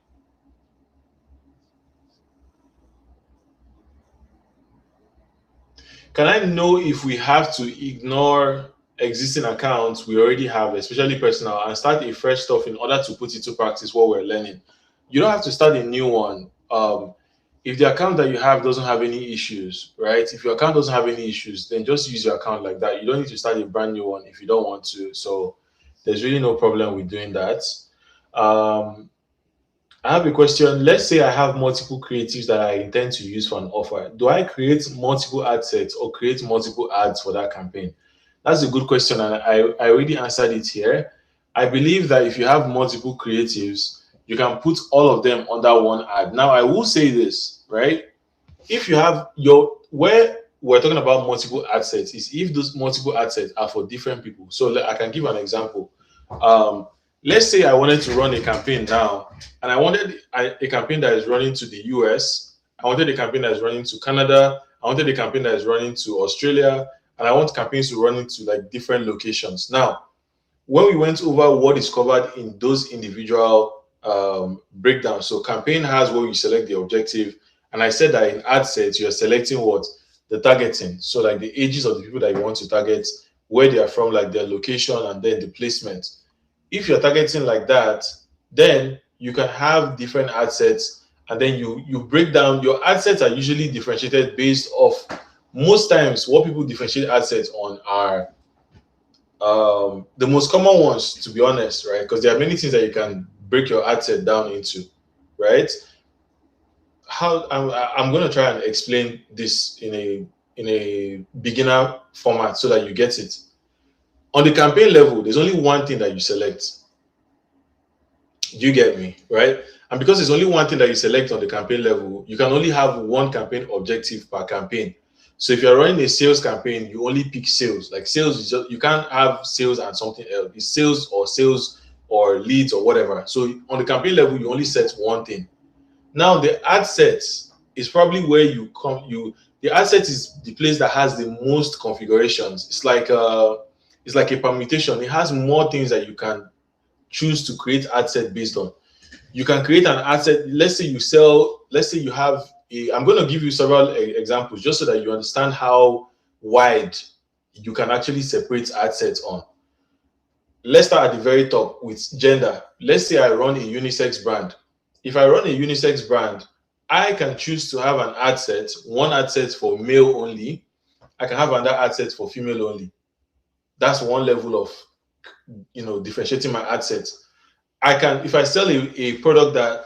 can I know if we have to ignore existing accounts we already have, especially personal, and start a fresh stuff in order to put into practice what we're learning? You don't have to start a new one. If the account that you have doesn't have any issues, right? If your account doesn't have any issues, then just use your account like that. You don't need to start a brand new one if you don't want to. So there's really no problem with doing that. I have a question. Let's say I have multiple creatives that I intend to use for an offer. Do I create multiple ad sets or create multiple ads for that campaign? That's a good question, and I already answered it here. I believe that if you have multiple creatives, you can put all of them under one ad. Now, I will say this, right? If you have your where we're talking about multiple ad sets is if those multiple ad sets are for different people. So I can give an example. Um, let's say I wanted to run a campaign now, and I wanted a campaign that is running to the US. I wanted a campaign that is running to Canada. I wanted a campaign that is running to Australia, and I want campaigns to run into like different locations. Now, when we went over what is covered in those individual breakdowns, so campaign has where you select the objective, and I said that in ad sets you're selecting what the targeting, so like the ages of the people that you want to target, where they are from, like their location, and then the placement. If you're targeting like that, then you can have different ad sets, and then you break down your ad sets are usually differentiated based off most times what people differentiate ad sets on are the most common ones, to be honest, right? Because there are many things that you can break your ad set down into, right? How I'm going to try and explain this in a beginner format so that you get it. On the campaign level, there's only one thing that you select. You get me, right? And because there's only one thing that you select on the campaign level, you can only have one campaign objective per campaign. So if you're running a sales campaign, you only pick sales. Like sales is just, you can't have sales and something else. It's sales or leads or whatever. So on the campaign level, you only set one thing. Now the ad set is probably where the ad set is the place that has the most configurations. It's like a permutation. It has more things that you can choose to create ad set based on. You can create an ad set. Let's say you have I'm going to give you several examples just so that you understand how wide you can actually separate ad sets on. Let's start at the very top with gender. Let's say I run a unisex brand. If I run a unisex brand, I can choose to have an ad set, one ad set for male only. I can have another ad set for female only. That's one level of differentiating my ad sets. I can, if I sell a product that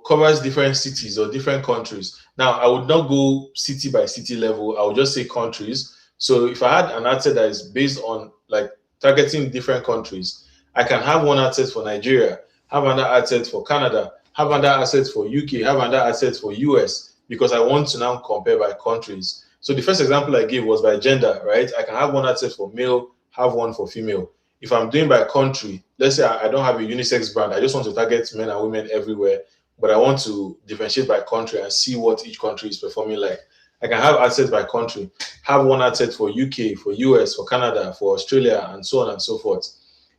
covers different cities or different countries. Now, I would not go city by city level. I would just say countries. So if I had an ad set that is based on like targeting different countries, I can have one ad set for Nigeria, have another ad set for Canada, have another ad set for UK, have another ad set for US, because I want to now compare by countries. So the first example I gave was by gender, right? I can have one ad set for male, have one for female. If I'm doing by country, let's say I don't have a unisex brand, I just want to target men and women everywhere, but I want to differentiate by country and see what each country is performing like. I can have ad sets by country, have one ad set for UK, for US, for Canada, for Australia, and so on and so forth.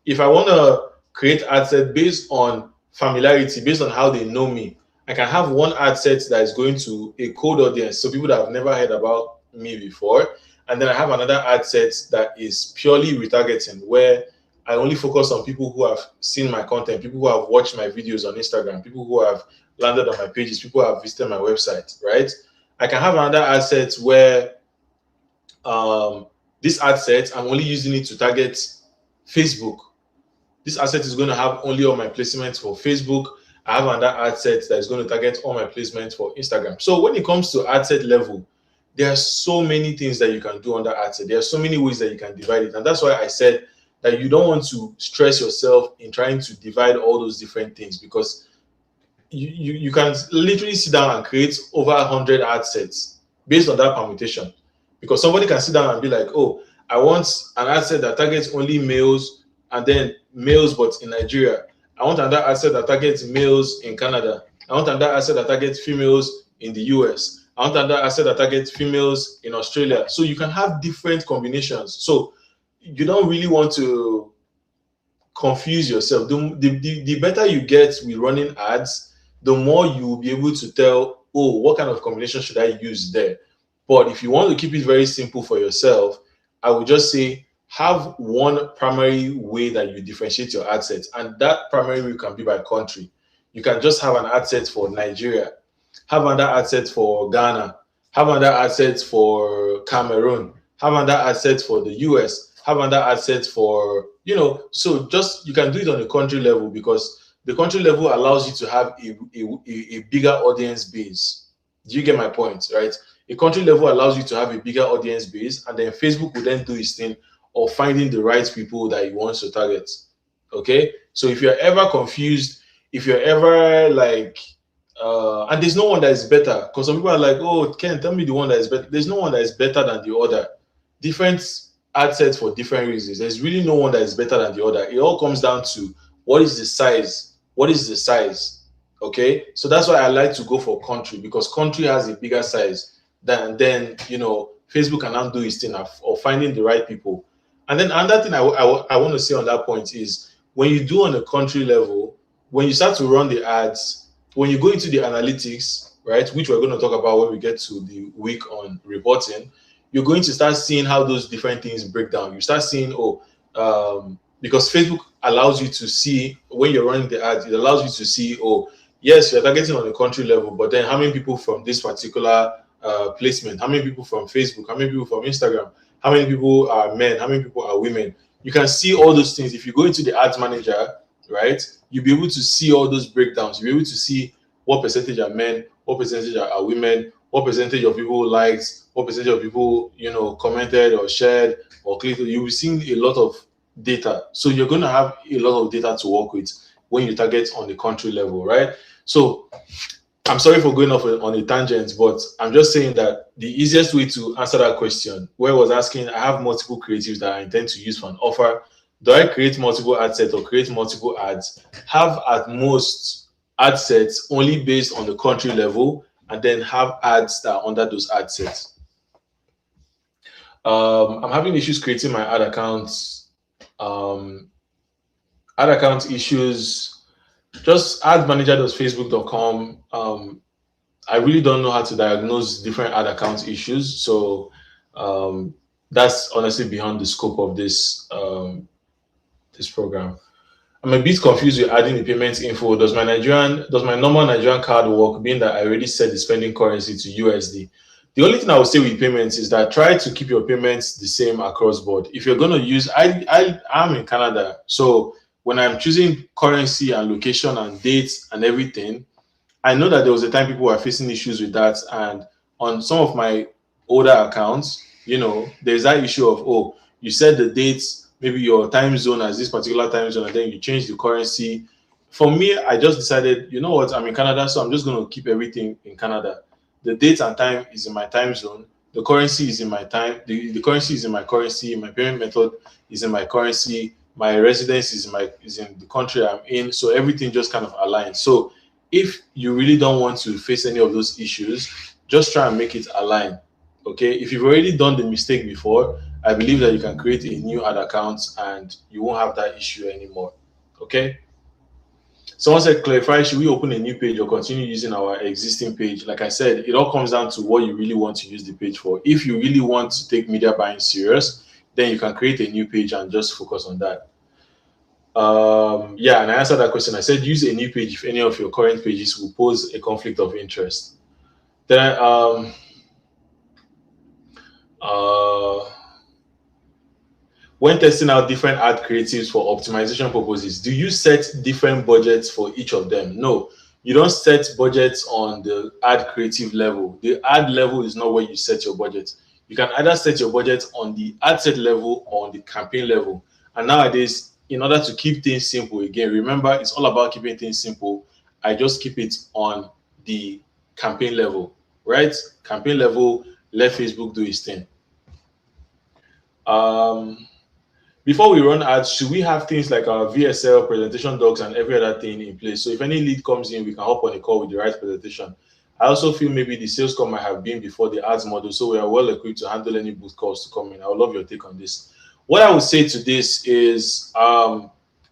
If I want to create ad set based on familiarity, based on how they know me, I can have one ad set that is going to a cold audience, so people that have never heard about me before. And then I have another ad set that is purely retargeting, where I only focus on people who have seen my content, people who have watched my videos on Instagram, people who have landed on my pages, people who have visited my website, right? I can have another ad set where this ad set, I'm only using it to target Facebook. This ad set is going to have only all my placements for Facebook. I have another ad set that is going to target all my placements for Instagram. So when it comes to ad set level, there are so many things that you can do on that ad set. There are so many ways that you can divide it. And that's why I said that you don't want to stress yourself in trying to divide all those different things, because you can literally sit down and create over 100 ad sets based on that permutation. Because somebody can sit down and be like, oh, I want an ad set that targets only males, and then males but in Nigeria. I want another ad set that targets males in Canada. I want another ad set that targets females in the US. I want another ad set that targets females in Australia. So you can have different combinations. So you don't really want to confuse yourself. The better you get with running ads, the more you will be able to tell, oh, what kind of combination should I use there? But if you want to keep it very simple for yourself, I would just say have one primary way that you differentiate your ad sets, and that primary way can be by country. You can just have an ad set for Nigeria, have another ad set for Ghana, have another ad set for Cameroon, have another ad set for the US, have another ad set for, so just you can do it on a country level, because the country level allows you to have a bigger audience base. Do you get my point, right? A country level allows you to have a bigger audience base, and then Facebook will then do its thing or finding the right people that you want to target. Okay, so if you're ever confused, if you're ever like and there's no one that is better, because some people are like, oh, Ken, tell me the one that is better. There's no one that is better than the other. Different ad sets for different reasons. There's really no one that is better than the other. It all comes down to what is the size. What is the size? Okay, so that's why I like to go for country, because country has a bigger size than then Facebook can now do its thing of finding the right people. And then another thing I want to say on that point is, when you do on a country level, when you start to run the ads, when you go into the analytics, right, which we're going to talk about when we get to the week on reporting, you're going to start seeing how those different things break down. You start seeing, because Facebook allows you to see when you're running the ads, it allows you to see, yes, you're targeting on a country level, but then how many people from this particular placement, how many people from Facebook, how many people from Instagram, how many people are men, how many people are women. You can see all those things. If you go into the ads manager, right, you'll be able to see all those breakdowns. You'll be able to see what percentage are men, what percentage are women, what percentage of people liked, what percentage of people, commented or shared or clicked. You'll be seeing a lot of data. So you're going to have a lot of data to work with when you target on the country level, right? So I'm sorry for going off on a tangent, but I'm just saying that the easiest way to answer that question, where I was asking, I have multiple creatives that I intend to use for an offer. Do I create multiple ad sets or create multiple ads? Have at most ad sets only based on the country level, and then have ads that are under those ad sets. I'm having issues creating my ad accounts. Ad account issues. Just admanager.facebook.com. I really don't know how to diagnose different ad account issues, so that's honestly beyond the scope of this this program. I'm a bit confused with adding the payment info. Does my normal Nigerian card work, being that I already set the spending currency to USD? The only thing I would say with payments is that try to keep your payments the same across board. If you're going to use, I'm in Canada, so when I'm choosing currency and location and dates and everything, I know that there was a time people were facing issues with that. And on some of my older accounts, there's that issue of, you set the dates, maybe your time zone as this particular time zone, and then you change the currency. For me, I just decided, you know what, I'm in Canada, so I'm just going to keep everything in Canada. The date and time is in my time zone. The currency is in my time. The currency is in my currency. My payment method is in my currency. My residence is in the country I'm in. So everything just kind of aligns. So if you really don't want to face any of those issues, just try and make it align. Okay. If you've already done the mistake before, I believe that you can create a new ad account and you won't have that issue anymore. Okay. Someone said, clarify, should we open a new page or continue using our existing page? Like I said, it all comes down to what you really want to use the page for. If you really want to take media buying serious, then you can create a new page and just focus on that. And I answered that question. I said, use a new page if any of your current pages will pose a conflict of interest. Then, when testing out different ad creatives for optimization purposes, do you set different budgets for each of them? No, you don't set budgets on the ad creative level. The ad level is not where you set your budget. You can either set your budget on the ad set level or on the campaign level. And nowadays, in order to keep things simple, again, remember, it's all about keeping things simple. I just keep it on the campaign level, right? Campaign level, let Facebook do its thing. Before we run ads, should we have things like our VSL, presentation docs, and every other thing in place? So if any lead comes in, we can hop on a call with the right presentation. I also feel maybe the sales call might have been before the ads model, so we are well equipped to handle any booth calls to come in. I would love your take on this. What I would say to this is,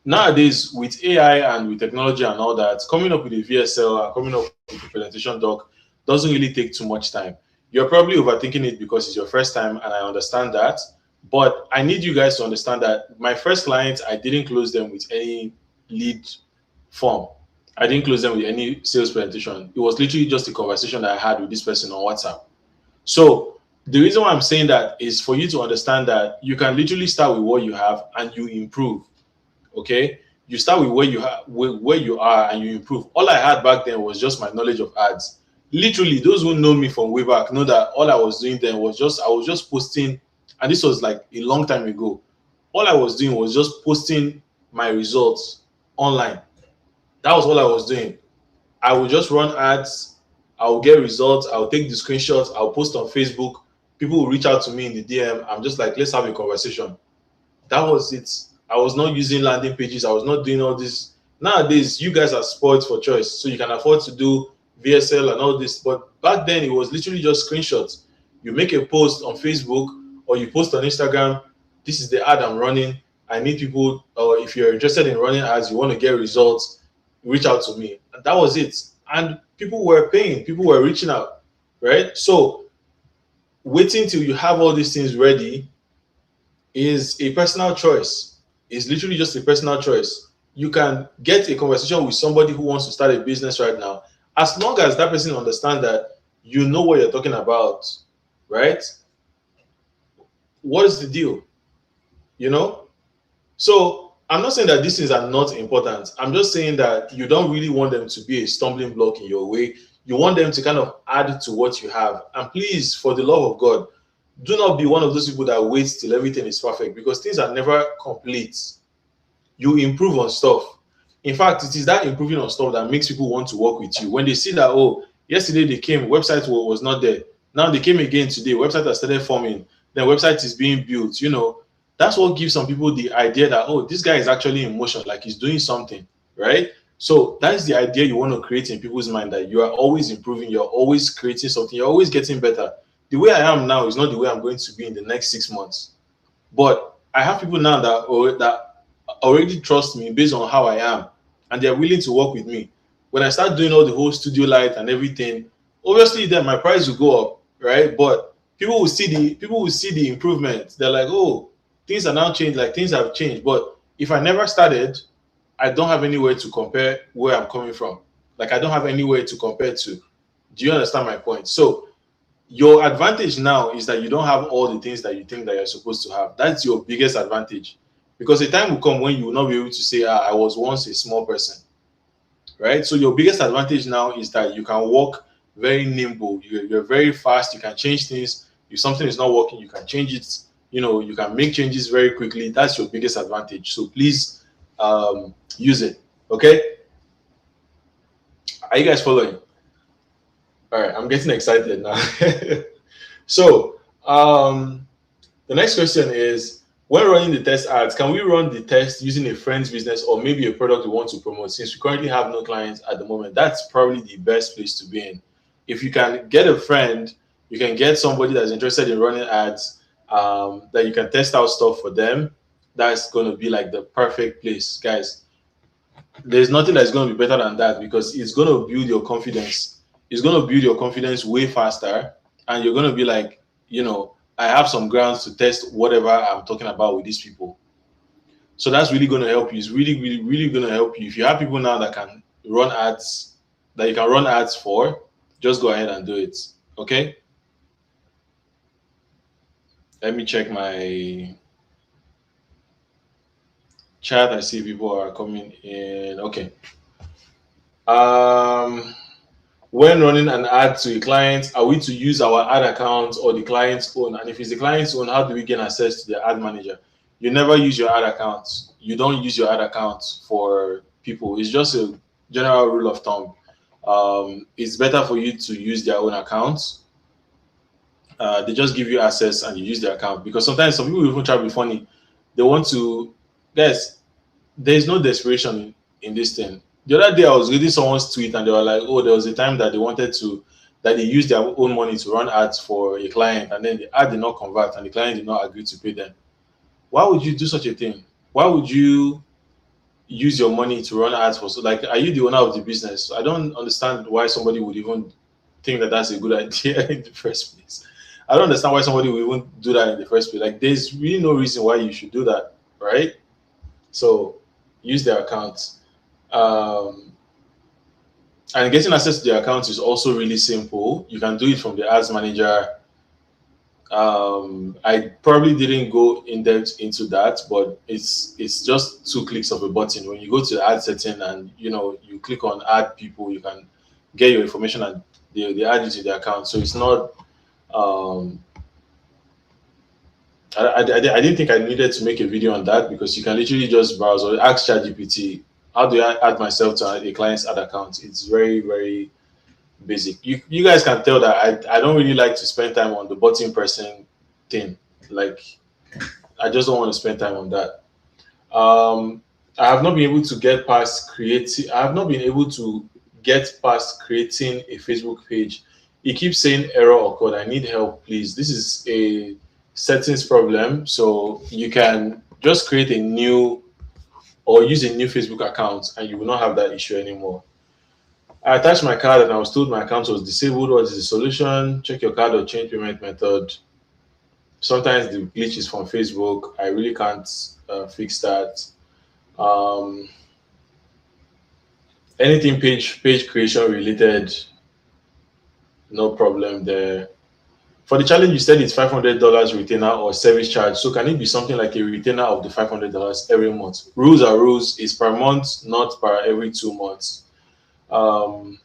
nowadays with AI and with technology and all that, coming up with a VSL and coming up with a presentation doc doesn't really take too much time. You're probably overthinking it because it's your first time, and I understand that. But I need you guys to understand that my first client, I didn't close them with any lead form. I didn't close them with any sales presentation. It was literally just a conversation that I had with this person on WhatsApp. So the reason why I'm saying that is for you to understand that you can literally start with what you have and you improve. Okay, you start with where you are and you improve. All I had back then was just my knowledge of ads. Literally, those who know me from way back know that all I was doing then was I was just posting, and this was like a long time ago. all I was doing was just posting my results online. That was all I was doing. I would just run ads. I will get results. I'll take the screenshots. I'll post on Facebook. People will reach out to me in the DM. I'm just like, let's have a conversation. That was it. I was not using landing pages. I was not doing all this. Nowadays, you guys are spoiled for choice, so you can afford to do VSL and all this. But back then, it was literally just screenshots. You make a post on Facebook or you post on Instagram. This is the ad I'm running. I need people, or if you're interested in running ads, you want to get results, reach out to me. And that was it. And people were paying, people were reaching out, right? So waiting till you have all these things ready is a personal choice. It's literally just a personal choice. You can get a conversation with somebody who wants to start a business right now, as long as that person understands that you know what you're talking about, right? What is the deal? You know? So I'm not saying that these things are not important. I'm just saying that you don't really want them to be a stumbling block in your way. You want them to kind of add to what you have. And please, for the love of God, do not be one of those people that waits till everything is perfect, because things are never complete. You improve on stuff. In fact, it is that improving on stuff that makes people want to work with you. When they see that, oh, yesterday they came, website was not there. Now they came again today, website has started forming, then website is being built. That's what gives some people the idea that, oh, this guy is actually in motion, like he's doing something, right? So that is the idea you want to create in people's mind, that you are always improving, you're always creating something, you're always getting better. The way I am now is not the way I'm going to be in the next 6 months. But I have people now that already trust me based on how I am, and they're willing to work with me. When I start doing all the whole studio light and everything, obviously then my price will go up, right? But people will see the improvement. They're like, oh, things are now changed, like things have changed. But if I never started, I don't have anywhere to compare where I'm coming from. Like I don't have anywhere to compare to. Do you understand my point? So your advantage now is that you don't have all the things that you think that you're supposed to have. That's your biggest advantage. Because a time will come when you will not be able to say, I was once a small person, right? So your biggest advantage now is that you can work very nimble. You're very fast. You can change things. If something is not working, you can change it. You can make changes very quickly. That's your biggest advantage. So please use it. Okay? Are you guys following? All right, I'm getting excited now. So the next question is, when running the test ads, can we run the test using a friend's business or maybe a product we want to promote? Since we currently have no clients at the moment, that's probably the best place to be in. If you can get a friend, you can get somebody that's interested in running ads, that you can test out stuff for them. That's going to be like the perfect place, guys. There's nothing that's going to be better than that, because it's going to build your confidence. It's going to build your confidence way faster, and you're going to be like, I have some grounds to test whatever I'm talking about with these people. So that's really going to help you. It's really, really, really going to help you. If you have people now that can run ads, that you can run ads for, just go ahead and do it. Okay? Let me check my chat. I see people are coming in. Okay. When running an ad to a client, are we to use our ad account or the client's own? And if it's the client's own, how do we gain access to the ad manager? You never use your ad account. You don't use your ad account for people. It's just a general rule of thumb. It's better for you to use their own accounts. They just give you access and you use their account, because sometimes some people even try to be funny. They want to, guys, there's no desperation in this thing. The other day I was reading someone's tweet and they were like, oh, there was a time that they used their own money to run ads for a client, and then the ad did not convert and the client did not agree to pay them. Why would you do such a thing? Why would you use your money to run ads for? So, like, are you the owner of the business? I don't understand why somebody would even think that that's a good idea in the first place. I don't understand why somebody would even do that in the first place. Like, there's really no reason why you should do that, right? So use their account. And getting access to the account is also really simple. You can do it from the ads manager. I probably didn't go in depth into that, but it's just 2 clicks of a button. When you go to the ad setting and you click on add people, you can get your information and they add you to the account. So it's not I didn't think I needed to make a video on that because you can literally just browse or ask ChatGPT, how do I add myself to a client's ad account? It's very, very basic. You guys can tell that I don't really like to spend time on the button pressing thing. Like, I just don't want to spend time on that. Um, I have not been able to get past creating. I have not been able to get past creating a Facebook page. It keeps saying error occurred. I need help, please. This is a settings problem, so you can just create a new or use a new Facebook account, and you will not have that issue anymore. I attached my card, and I was told my account was disabled. What is the solution? Check your card or change payment method. Sometimes the glitch is from Facebook. I really can't fix that. Um, Anything page creation related, no problem there. For the challenge, you said it's $500 retainer or service charge. So can it be something like a retainer of the $500 every month? Rules are rules. It's per month, not per every 2 months. Um,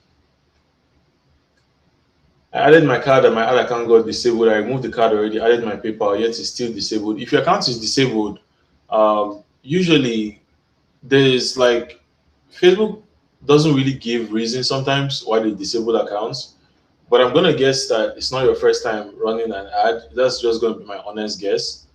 I added my card and my ad account got disabled. I removed the card already, added my PayPal, yet it's still disabled. If your account is disabled, usually there's like Facebook doesn't really give reasons sometimes why they disable accounts. But I'm gonna guess that it's not your first time running an ad. That's just gonna be my honest guess.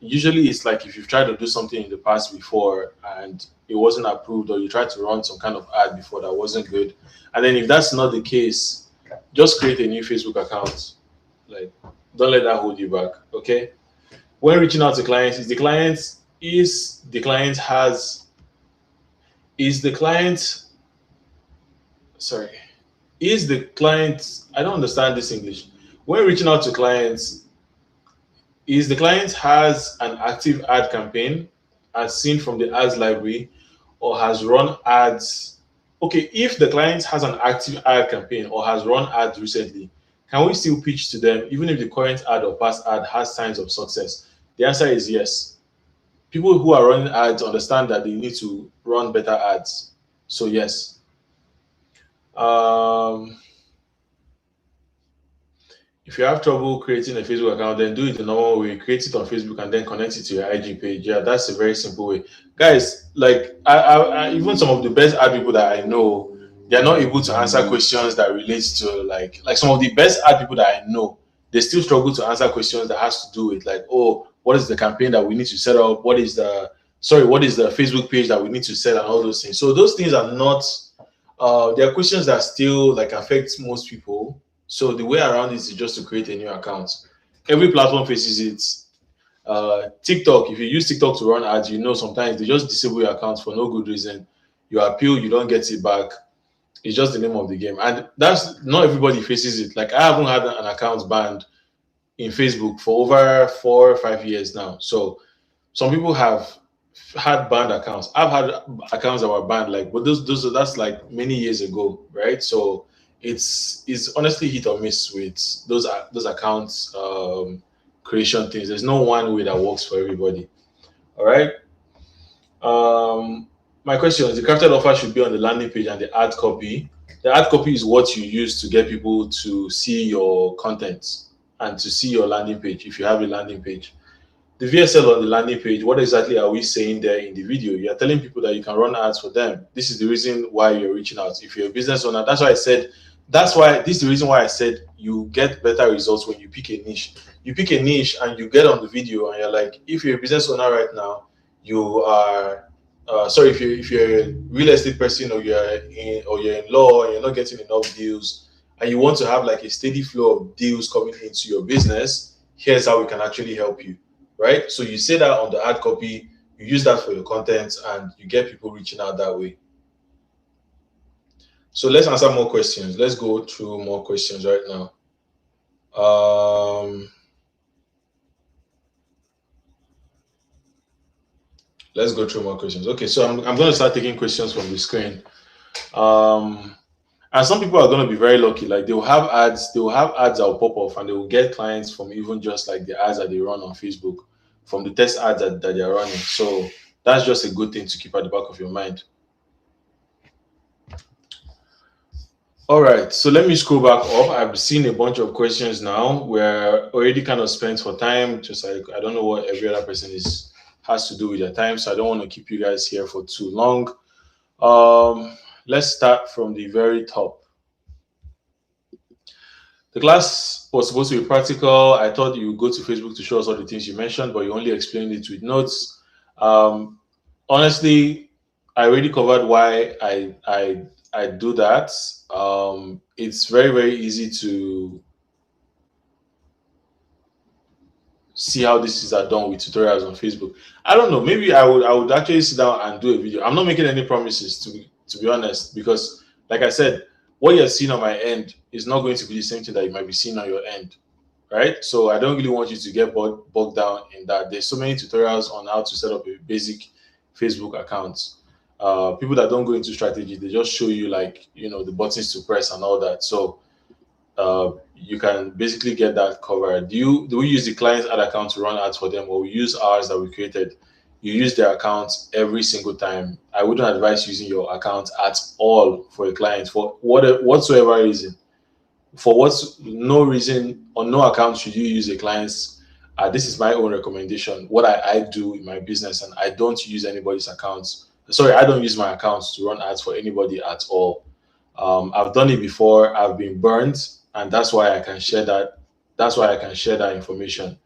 Usually, it's like if you've tried to do something in the past before and it wasn't approved, or you tried to run some kind of ad before that wasn't good, and then if that's not the case, just create a new Facebook account. Like, don't let that hold you back. Okay. When reaching out to clients, is the client has is the client sorry is the client I don't understand this English. When reaching out to clients, is the client has an active ad campaign as seen from the ads library or has run ads? Okay, if the client has an active ad campaign or has run ads recently, can we still pitch to them even if the current ad or past ad has signs of success? The answer is yes. People who are running ads understand that they need to run better ads. So yes. Um, if you have trouble creating a Facebook account, then do it the normal way. Create it on Facebook and then connect it to your IG page. Yeah, that's a very simple way. Guys, like even some of the best ad people that I know, they are not able to answer questions that relates to like some of the best ad people that I know, they still struggle to answer questions that has to do with like, oh, what is the campaign that we need to set up? What is the Facebook page that we need to set and all those things. So those things are not there are questions that still like affect most people. So the way around it is just to create a new account. Every platform faces it. TikTok, if you use TikTok to run ads, you know sometimes they just disable your account for no good reason. You appeal, you don't get it back. It's just the name of the game, and that's not everybody faces it. Like I haven't had an account banned in Facebook for over 4 or 5 years now. So some people have had banned accounts. I've had accounts that were banned, like, but those that's like many years ago, right? So it's honestly hit or miss with those accounts creation things. There's no one way that works for everybody. All right. My question is: the crafted offer should be on the landing page and the ad copy. The ad copy is what you use to get people to see your content and to see your landing page if you have a landing page. The VSL on the landing page, what exactly are we saying there in the video? You're telling people that you can run ads for them. This is the reason why you're reaching out. If you're a business owner, this is the reason why I said you get better results when you pick a niche. You pick a niche and you get on the video and you're like, if you're a business owner right now, you are if you're a real estate person or you're in law and you're not getting enough deals and you want to have like a steady flow of deals coming into your business, here's how we can actually help you. Right? So you say that on the ad copy, you use that for your content, and you get people reaching out that way. So let's answer more questions. Let's go through more questions right now. Let's go through more questions. Okay, so I'm going to start taking questions from the screen. And some people are going to be very lucky. Like they will have ads that will pop off, and they will get clients from even just like the ads that they run on Facebook, from the test ads that they are running. So that's just a good thing to keep at the back of your mind. All right, so let me scroll back up. I've seen a bunch of questions now. We're already kind of spent for time. Just like I don't know what every other person is has to do with their time, so I don't want to keep you guys here for too long. Let's start from the very top. The class was supposed to be practical. I thought you would go to Facebook to show us all the things you mentioned, but you only explained it with notes. Um, Honestly, I already covered why I do that. It's very easy to see how this is done with tutorials on Facebook. I don't know. Maybe I would actually sit down and do a video. I'm not making any promises to be honest, because like I said, what you're seeing on my end is not going to be the same thing that you might be seeing on your end, right? So I don't really want you to get bogged down in that. There's so many tutorials on how to set up a basic Facebook account. People that don't go into strategy, they just show you like the buttons to press and all that. So you can basically get that covered. Do we use the client's ad account to run ads for them, or we use ours that we created? You use their account every single time. I wouldn't advise using your account at all for a client for whatsoever reason. For what's no reason or no account should you use a client's. This is my own recommendation. What I do in my business, and I don't use anybody's accounts. Sorry, I don't use my accounts to run ads for anybody at all. I've done it before. I've been burned, and that's why I can share that. That's why I can share that information,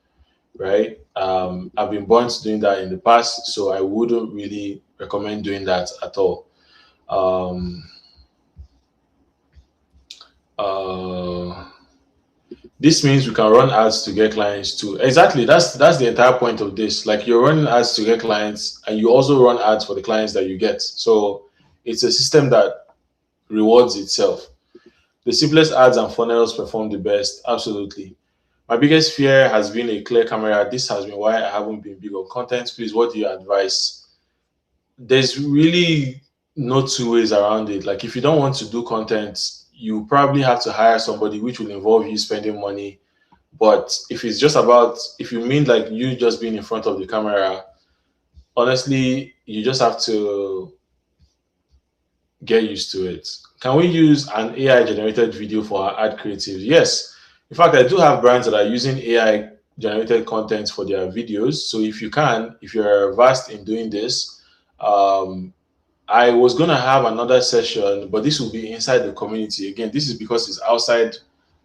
right? I've been burnt doing that in the past, so I wouldn't really recommend doing that at all. Um, uh, this means we can run ads to get clients too. Exactly. That's the entire point of this. Like you're running ads to get clients, and you also run ads for the clients that you get. So it's a system that rewards itself. The simplest ads and funnels perform the best. Absolutely. My biggest fear has been a clear camera. This has been why I haven't been big on content. Please, what do you advise? There's really no two ways around it. Like, if you don't want to do content, you probably have to hire somebody, which will involve you spending money. But if it's just about, if you mean like you just being in front of the camera, honestly, you just have to get used to it. Can we use an AI generated video for our ad creatives? Yes. In fact, I do have brands that are using AI generated content for their videos. So if you can, if you're vast in doing this, um, I was going to have another session, but this will be inside the community. Again, this is because it's outside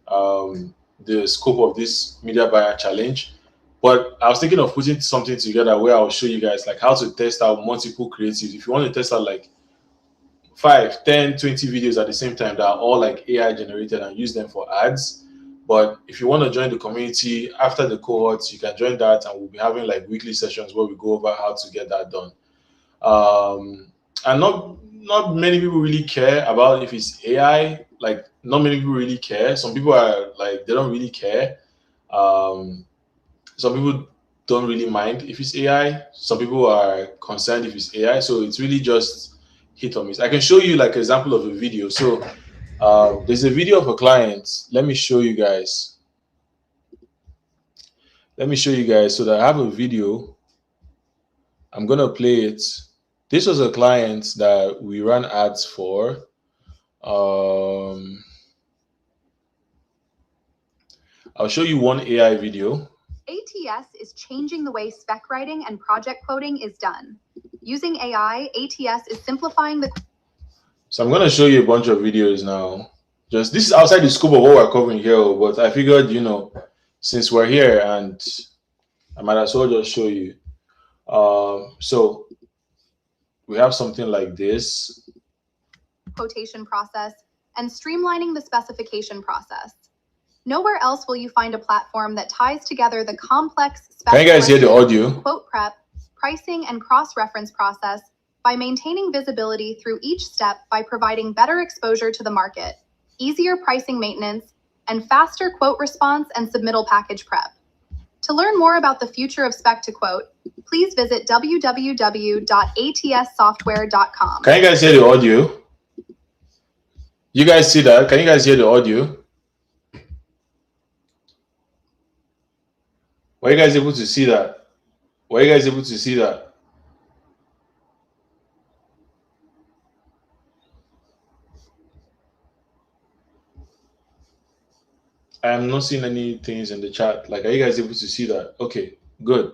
um, the scope of this media buyer challenge. But I was thinking of putting something together where I'll show you guys like how to test out multiple creatives. If you want to test out like 5, 10, 20 videos at the same time that are all like AI generated and use them for ads. But if you want to join the community after the cohorts, you can join that, and we'll be having like weekly sessions where we go over how to get that done. And not many people really care about if it's AI. Like not many people really care. Some people are like they don't really care. Um, some people don't really mind if it's AI. Some people are concerned if it's AI. So it's really just hit or miss. I can show you like an example of a video. So there's a video of a client. Let me show you guys. Let me show you guys. So that I have a video. I'm gonna play it. This was a client that we ran ads for. I'll show you one AI video. ATS is changing the way spec writing and project quoting is done. Using AI, ATS is simplifying the... So I'm going to show you a bunch of videos now. Just this is outside the scope of what we're covering here, but I figured, since we're here, and I might as well just show you. So we have something like this. Quotation process and streamlining the specification process. Nowhere else will you find a platform that ties together the complex Can you guys hear the audio? Quote prep, pricing, and cross-reference process by maintaining visibility through each step by providing better exposure to the market, easier pricing maintenance, and faster quote response and submittal package prep. To learn more about the future of spec to quote, please visit www.atssoftware.com. Can you guys hear the audio? You guys see that? Can you guys hear the audio? Were you guys able to see that? Were you guys able to see that? I am not seeing any things in the chat. Like, are you guys able to see that? Okay, good,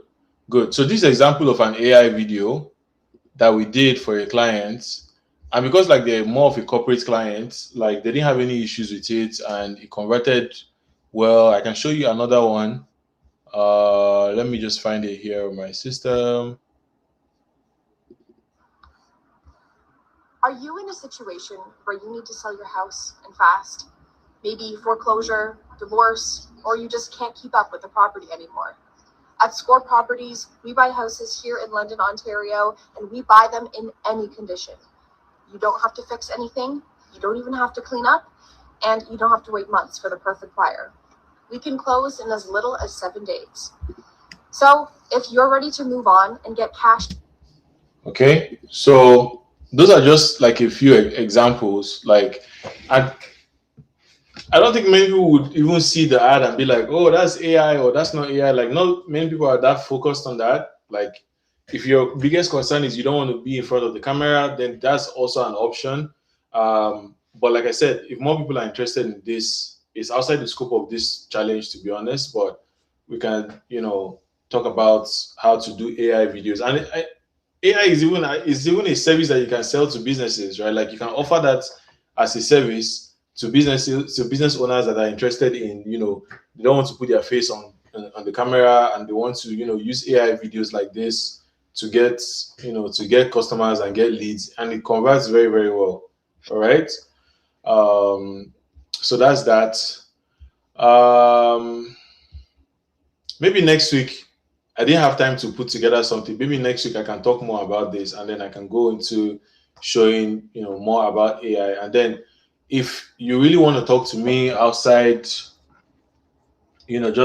good. So this is an example of an AI video that we did for a client, and because like they're more of a corporate client, like they didn't have any issues with it, and it converted well. I can show you another one. Let me just find it here on my system. Are you in a situation where you need to sell your house and fast? Maybe foreclosure, divorce, or you just can't keep up with the property anymore? At Score Properties, we buy houses here in London, Ontario, and we buy them in any condition. You don't have to fix anything, you don't even have to clean up, and you don't have to wait months for the perfect buyer. We can close in as little as 7 days. So if you're ready to move on and get cash. Okay, so those are just like a few examples. Like, I don't think many people would even see the ad and be like, "Oh, that's AI," or "That's not AI." Like, not many people are that focused on that. Like, if your biggest concern is you don't want to be in front of the camera, then that's also an option. But like I said, if more people are interested in this, it's outside the scope of this challenge, to be honest. But we can, talk about how to do AI videos, and AI is even a service that you can sell to businesses, right? Like, you can offer that as a service to business owners that are interested in, they don't want to put their face on the camera, and they want to, use AI videos like this to get customers and get leads, and it converts very, very well. All right. So that's that. Maybe next week, I didn't have time to put together something. Maybe next week I can talk more about this, and then I can go into showing more about AI. And then if you really want to talk to me outside, just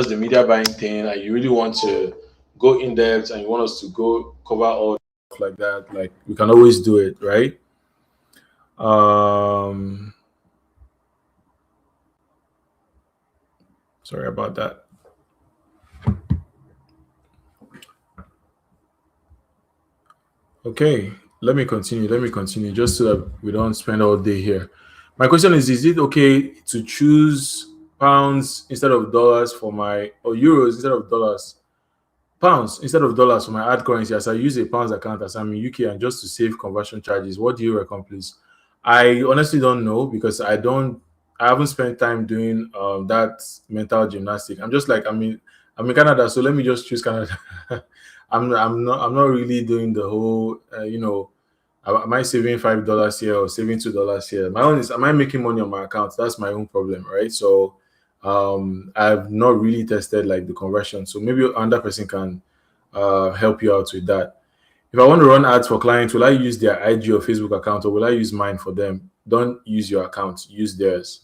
the media buying thing, and you really want to go in depth and you want us to go cover all stuff like that, like, we can always do it, right? Sorry about that. Okay, let me continue just so that we don't spend all day here. My question is it okay to choose pounds instead of dollars for my, or euros instead of dollars, pounds instead of dollars for my ad currency, as I use a pounds account as I'm in UK, and just to save conversion charges? What do you recommend, please? I honestly don't know, because I haven't spent time doing that mental gymnastic. I'm just like, I'm in Canada, so let me just choose Canada. I'm not really doing the whole am I saving $5 here or saving $2 here? My own is, am I making money on my account? That's my own problem, right? So I've not really tested like the conversion. So maybe another person can help you out with that. If I want to run ads for clients, will I use their IG or Facebook account, or will I use mine for them? Don't use your account, use theirs.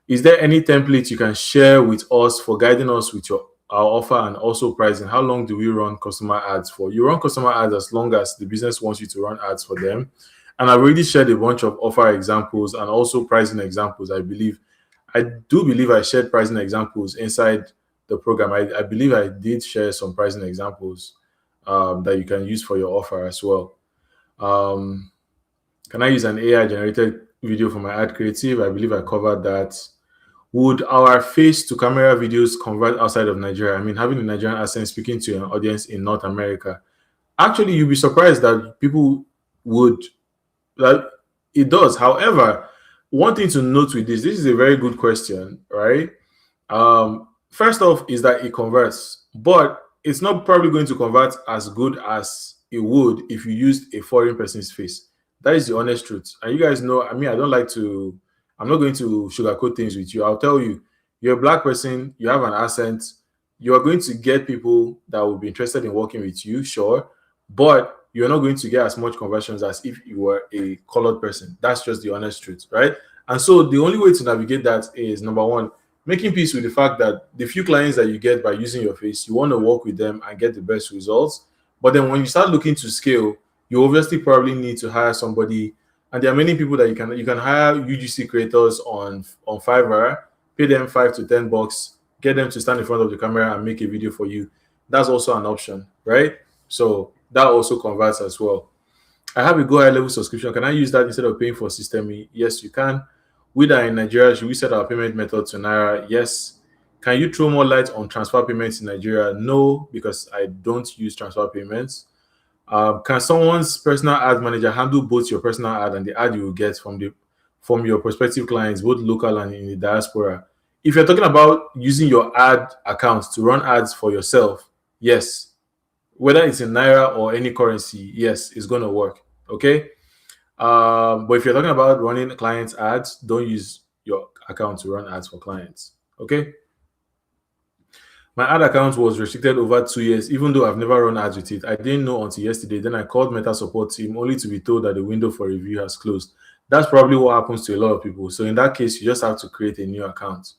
Is there any template you can share with us for guiding us with our offer and also pricing? How long do we run customer ads for? You run customer ads as long as the business wants you to run ads for them. And I've already shared a bunch of offer examples and also pricing examples. I do believe I shared pricing examples inside the program. I believe I did share some pricing examples that you can use for your offer as well. Can I use an AI generated video for my ad creative? I believe I covered that. Would our face to camera videos convert outside of Nigeria? I mean, having a Nigerian accent speaking to an audience in North America. Actually, you'd be surprised that people would, that it does. However, one thing to note with this is a very good question, right? First off is that it converts, but it's not probably going to convert as good as it would if you used a foreign person's face. That is the honest truth. And you guys know, I'm not going to sugarcoat things with you. I'll tell you, you're a black person, you have an accent, you are going to get people that will be interested in working with you, sure, but you're not going to get as much conversions as if you were a colored person. That's just the honest truth, right? And so the only way to navigate that is, number one, making peace with the fact that the few clients that you get by using your face, you want to work with them and get the best results. But then when you start looking to scale, you obviously probably need to hire somebody. And there are many people that you can hire UGC creators on Fiverr, pay them $5 to $10, get them to stand in front of the camera and make a video for you. That's also an option, right? So that also converts as well. I have a Go High Level subscription. Can I use that instead of paying for System? Yes, you can. We are in Nigeria. Should we set our payment method to Naira? Yes. Can you throw more light on transfer payments in Nigeria? No, because I don't use transfer payments. Can someone's personal ad manager handle both your personal ad and the ad you will get from your prospective clients, both local and in the diaspora? If you're talking about using your ad accounts to run ads for yourself, yes. Whether it's in naira or any currency, yes, it's going to work. Okay. But if you're talking about running clients' ads, don't use your account to run ads for clients. Okay. My ad account was restricted over 2 years, even though I've never run ads with it. I didn't know until yesterday. Then I called Meta support team only to be told that the window for review has closed. That's probably what happens to a lot of people. So in that case, you just have to create a new account.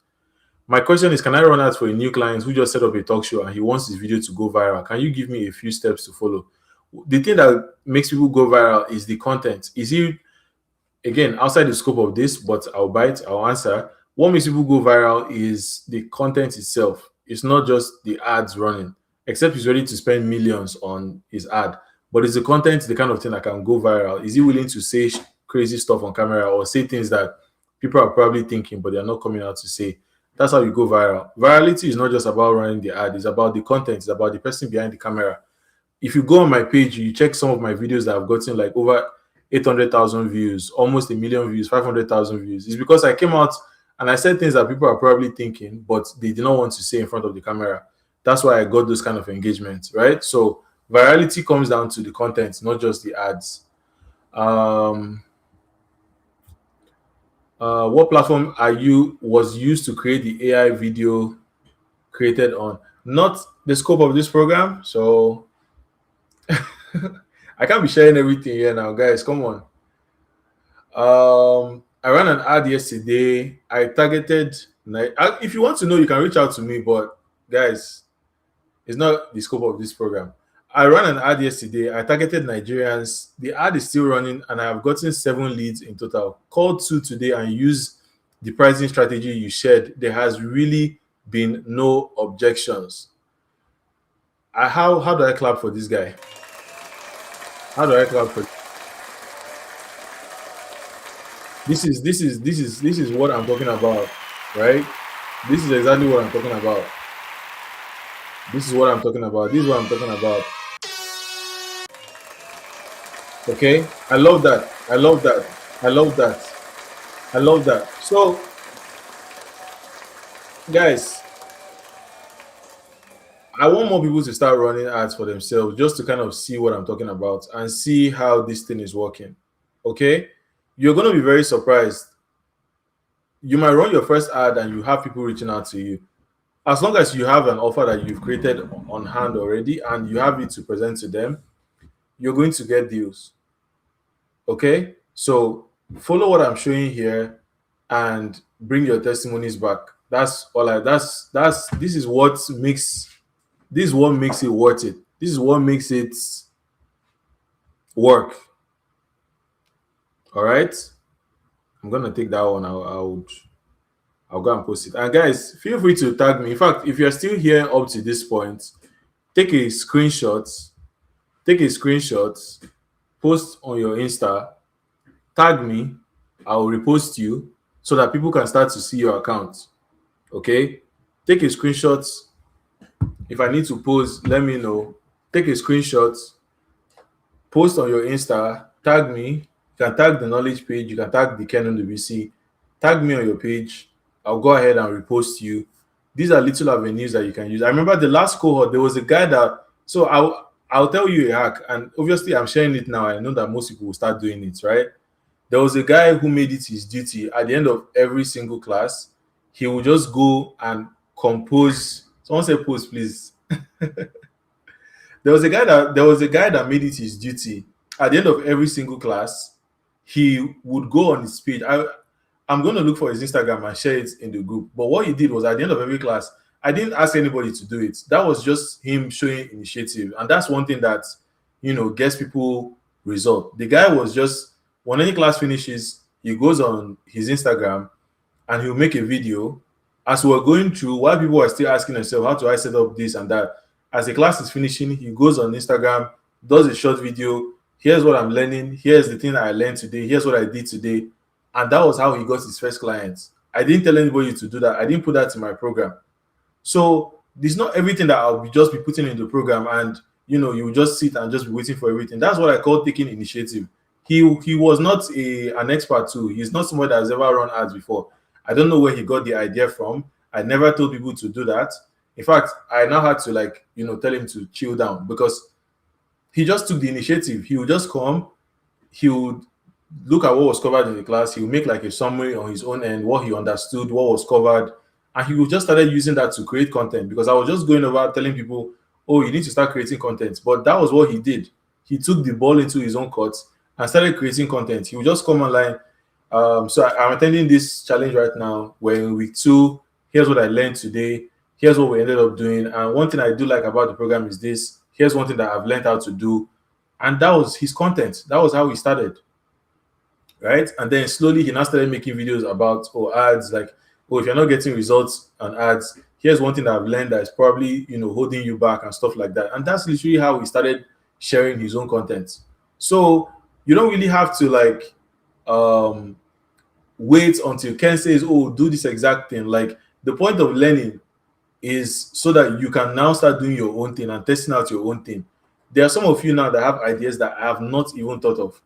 My question is, can I run ads for a new client who just set up a talk show and he wants his video to go viral? Can you give me a few steps to follow? The thing that makes people go viral is the content. Is it, again, outside the scope of this, but I'll answer. What makes people go viral is the content itself. It's not just the ads running, except he's ready to spend millions on his ad. But it's the content, the kind of thing that can go viral. Is he willing to say crazy stuff on camera or say things that people are probably thinking, but they're not coming out to say? That's how you go viral. Virality is not just about running the ad, it's about the content, it's about the person behind the camera. If you go on my page, you check some of my videos that I've gotten like over 800,000 views, almost a million views, 500,000 views. It's because I came out and I said things that people are probably thinking, but they did not want to say in front of the camera. That's why I got those kind of engagements, right? So virality comes down to the content, not just the ads. What platform was used to create the AI video created on? Not the scope of this program, so I can't be sharing everything here now, guys. Come on. I ran an ad yesterday. I targeted. If you want to know, you can reach out to me. But guys, it's not the scope of this program. I ran an ad yesterday. I targeted Nigerians. The ad is still running, and I have gotten 7 leads in total. Called 2 today and used the pricing strategy you shared. There has really been no objections. How do I clap for this guy? How do I clap for? This is what I'm talking about, right? This is exactly what I'm talking about. This is what I'm talking about. This is what I'm talking about. Okay, I love that. I love that. I love that. I love that. So, guys, I want more people to start running ads for themselves just to kind of see what I'm talking about and see how this thing is working. Okay, you're going to be very surprised. You might run your first ad and you have people reaching out to you. As long as you have an offer that you've created on hand already and you have it to present to them, you're going to get deals. Okay, so follow what I'm showing here and bring your testimonies back. That's all. This is what makes it worth it. This is what makes it work. All right, I'm gonna take that one. I'll go and post it. And guys, feel free to tag me. In fact, if you're still here up to this point, take a screenshot. Post on your Insta, tag me. I'll repost you so that people can start to see your account. Okay, take a screenshot. If I need to post, let me know. Take a screenshot, post on your Insta, tag me. You can tag the knowledge page, you can tag the Canon WC, tag me on your page. I'll go ahead and repost you. These are little avenues that you can use. I remember the last cohort, there was a guy that, so I'll tell you a hack, and obviously I'm sharing it now. I know that most people will start doing it, right? There was a guy who made it his duty at the end of every single class. He would just go and compose. Someone say post, please. There was a guy that made it his duty at the end of every single class. He would go on his page. I'm going to look for his Instagram and share it in the group. But what he did was at the end of every class, I didn't ask anybody to do it. That was just him showing initiative. And that's one thing that, gets people result. The guy was just, when any class finishes, he goes on his Instagram and he'll make a video. As we're going through, while people are still asking themselves, how do I set up this and that? As the class is finishing, he goes on Instagram, does a short video. Here's what I'm learning. Here's the thing I learned today. Here's what I did today. And that was how he got his first clients. I didn't tell anybody to do that. I didn't put that in my program. So there's not everything that I'll be just be putting in the program, and you just sit and just be waiting for everything. That's what I call taking initiative. He was not an expert too. He's not someone that has ever run ads before. I don't know where he got the idea from. I never told people to do that. In fact, I now had to tell him to chill down, because he just took the initiative. He would just come, he would look at what was covered in the class, he would make like a summary on his own end, what he understood, what was covered, and he would just started using that to create content, because I was just going over telling people, oh, you need to start creating content. But that was what he did. He took the ball into his own court and started creating content. He would just come online. So I'm attending this challenge right now. We're in week 2. Here's what I learned today. Here's what we ended up doing. And one thing I do like about the program is this. Here's one thing that I've learned how to do. And that was his content. That was how he started. Right? And then slowly he now started making videos about ads, like, if you're not getting results on ads, here's one thing that I've learned that is probably holding you back and stuff like that. And that's literally how he started sharing his own content. So you don't really have to wait until Ken says, oh, do this exact thing. Like, the point of learning is so that you can now start doing your own thing and testing out your own thing. There are some of you now that have ideas that I have not even thought of.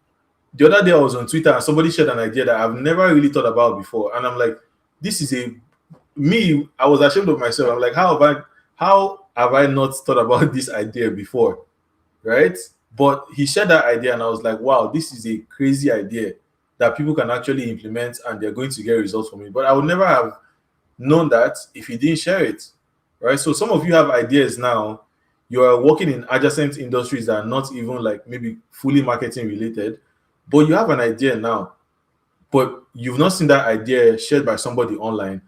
The other day I was on Twitter and somebody shared an idea that I've never really thought about before. And I'm like, this is I was ashamed of myself. I'm like, how have I not thought about this idea before? Right? But he shared that idea and I was like, wow, this is a crazy idea that people can actually implement and they're going to get results from it. But I would never have known that if he didn't share it. Right? So some of you have ideas now. You are working in adjacent industries that are not even maybe fully marketing related, but you have an idea now, but you've not seen that idea shared by somebody online,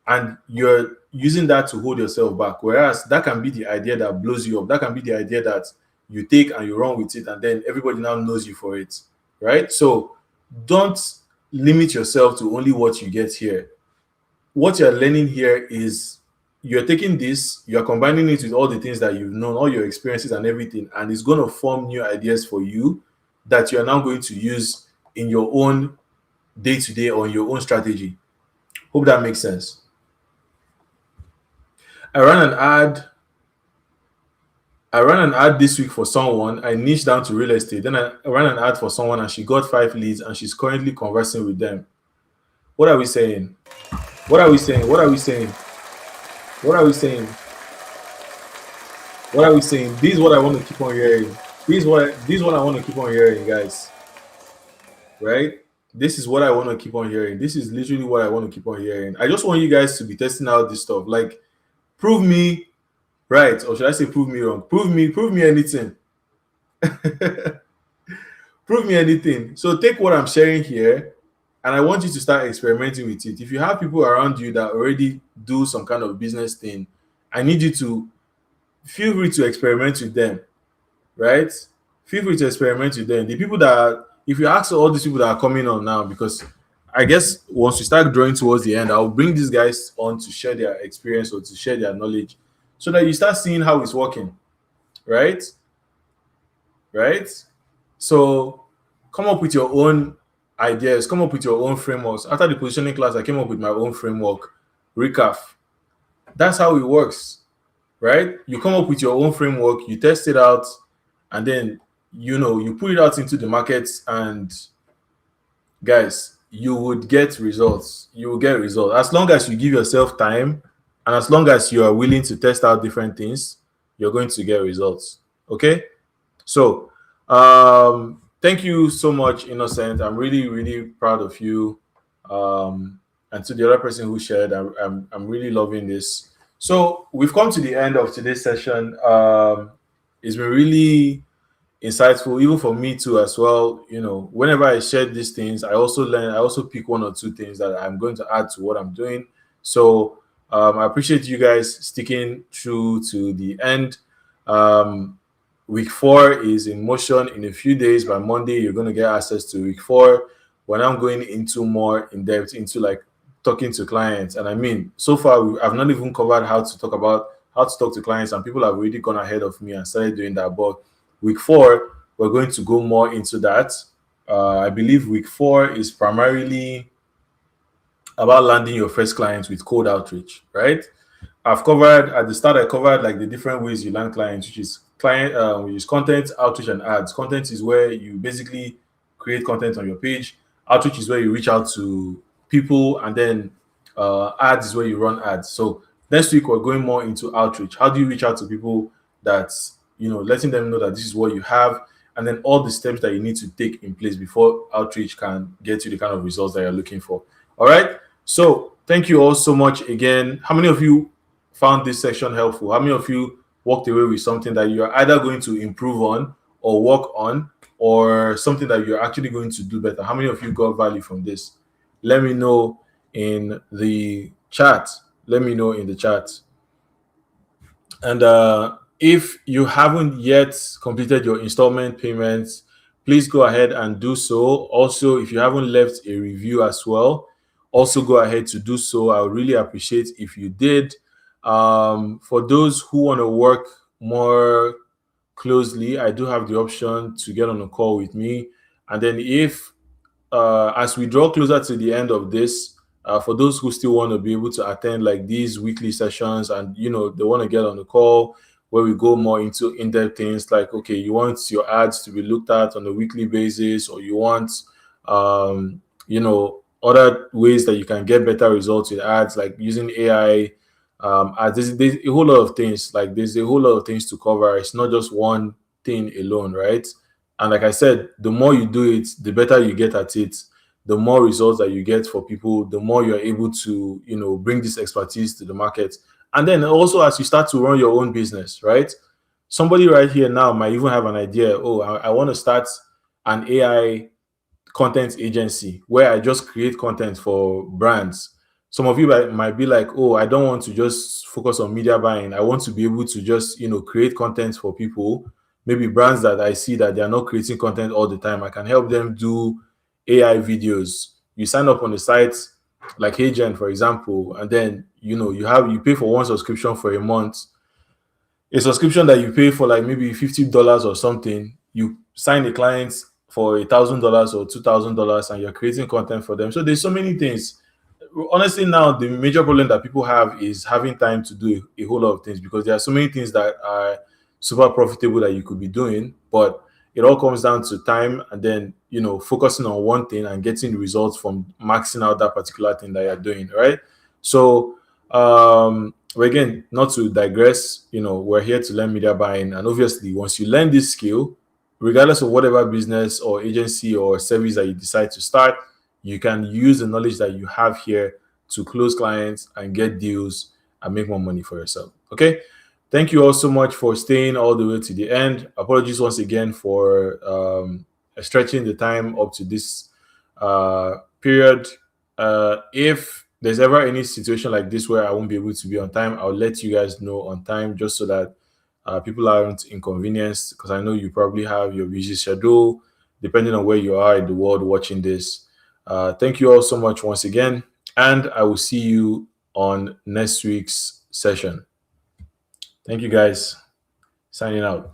and you're using that to hold yourself back. Whereas that can be the idea that blows you up. That can be the idea that you take and you run with it, and then everybody now knows you for it, right? So don't limit yourself to only what you get here. What you're learning here is you're taking this, you're combining it with all the things that you've known, all your experiences and everything, and it's going to form new ideas for you that you're now going to use in your own day-to-day or in your own strategy. Hope that makes sense. I ran an ad this week for someone. I niched down to real estate. Then I ran an ad for someone and she got 5 leads and she's currently conversing with them. What are we saying? What are we saying? What are we saying? What are we saying? What are we saying? This is what I want to keep on hearing. This is what I want to keep on hearing, guys. Right? This is what I want to keep on hearing. This is literally what I want to keep on hearing. I just want you guys to be testing out this stuff. Like, prove me right, or should I say prove me wrong? Prove me anything. Prove me anything. So take what I'm sharing here, and I want you to start experimenting with it. If you have people around you that already do some kind of business thing, I need you to feel free to experiment with them, right? Feel free to experiment with them. The people that, if you ask all these people that are coming on now, because I guess once we start drawing towards the end, I'll bring these guys on to share their experience or to share their knowledge so that you start seeing how it's working, right? Right? So come up with your own ideas, come up with your own frameworks. After the positioning class, I came up with my own framework, recap. That's how it works, right? You come up with your own framework, you test it out, and then you put it out into the markets, and guys, you would get results. You will get results as long as you give yourself time, and as long as you are willing to test out different things, you're going to get results. Okay, so thank you so much, Innocent. I'm really, really proud of you. And to the other person who shared, I'm really loving this. So we've come to the end of today's session. It's been really insightful, even for me too, as well. Whenever I share these things, I also pick 1 or 2 things that I'm going to add to what I'm doing. So I appreciate you guys sticking through to the end. Week 4 is in motion. In a few days, by Monday, you're going to get access to week 4. When I'm going into more in depth into talking to clients. And I mean, so far I've not even covered how to talk to clients, and people have already gone ahead of me and started doing that. But week 4, we're going to go more into that. I believe week 4 is primarily about landing your first clients with cold outreach, right? I've covered at the start. I covered like the different ways you land clients, which is content, outreach, and ads. Content is where you basically create content on your page. Outreach is where you reach out to people, and then ads is where you run ads. So next week we're going more into outreach. How do you reach out to people? That's letting them know that this is what you have, and then all the steps that you need to take in place before outreach can get you the kind of results that you're looking for. All right. So thank you all so much again. How many of you found this section helpful? How many of you walked away with something that you're either going to improve on or work on, or something that you're actually going to do better? How many of you got value from this? Let me know in the chat. Let me know in the chat. And if you haven't yet completed your installment payments, please go ahead and do so. Also, if you haven't left a review as well, also go ahead to do so. I would really appreciate if you did. For those who want to work more closely, I do have the option to get on a call with me. And then if as we draw closer to the end of this, for those who still want to be able to attend like these weekly sessions, and they want to get on the call where we go more into in-depth things, like, okay, you want your ads to be looked at on a weekly basis, or you want other ways that you can get better results with ads, like using AI. There's a whole lot of things. Like, there's a whole lot of things to cover. It's not just one thing alone, right? And like I said, the more you do it, the better you get at it. The more results that you get for people, the more you're able to, bring this expertise to the market. And then also, as you start to run your own business, right? Somebody right here now might even have an idea. Oh, I want to start an AI content agency where I just create content for brands. Some of you might be like, oh, I don't want to just focus on media buying. I want to be able to just, create content for people, maybe brands that I see that they are not creating content all the time. I can help them do AI videos. You sign up on the site like HeyGen, for example, and then, you pay for one subscription for a month, a subscription that you pay for like maybe $50 or something. You sign a client for $1,000 or $2,000, and you're creating content for them. So there's so many things. Honestly, now the major problem that people have is having time to do a whole lot of things, because there are so many things that are super profitable that you could be doing, but it all comes down to time, and then focusing on one thing and getting the results from maxing out that particular thing that you're doing, right? So but again, not to digress, we're here to learn media buying, and obviously once you learn this skill, regardless of whatever business or agency or service that you decide to start, you can use the knowledge that you have here to close clients and get deals and make more money for yourself. Okay. Thank you all so much for staying all the way to the end. Apologies once again for stretching the time up to this period. If there's ever any situation like this where I won't be able to be on time, I'll let you guys know on time, just so that people aren't inconvenienced, because I know you probably have your busy schedule depending on where you are in the world watching this. Thank you all so much once again, and I will see you on next week's session. Thank you, guys. Signing out.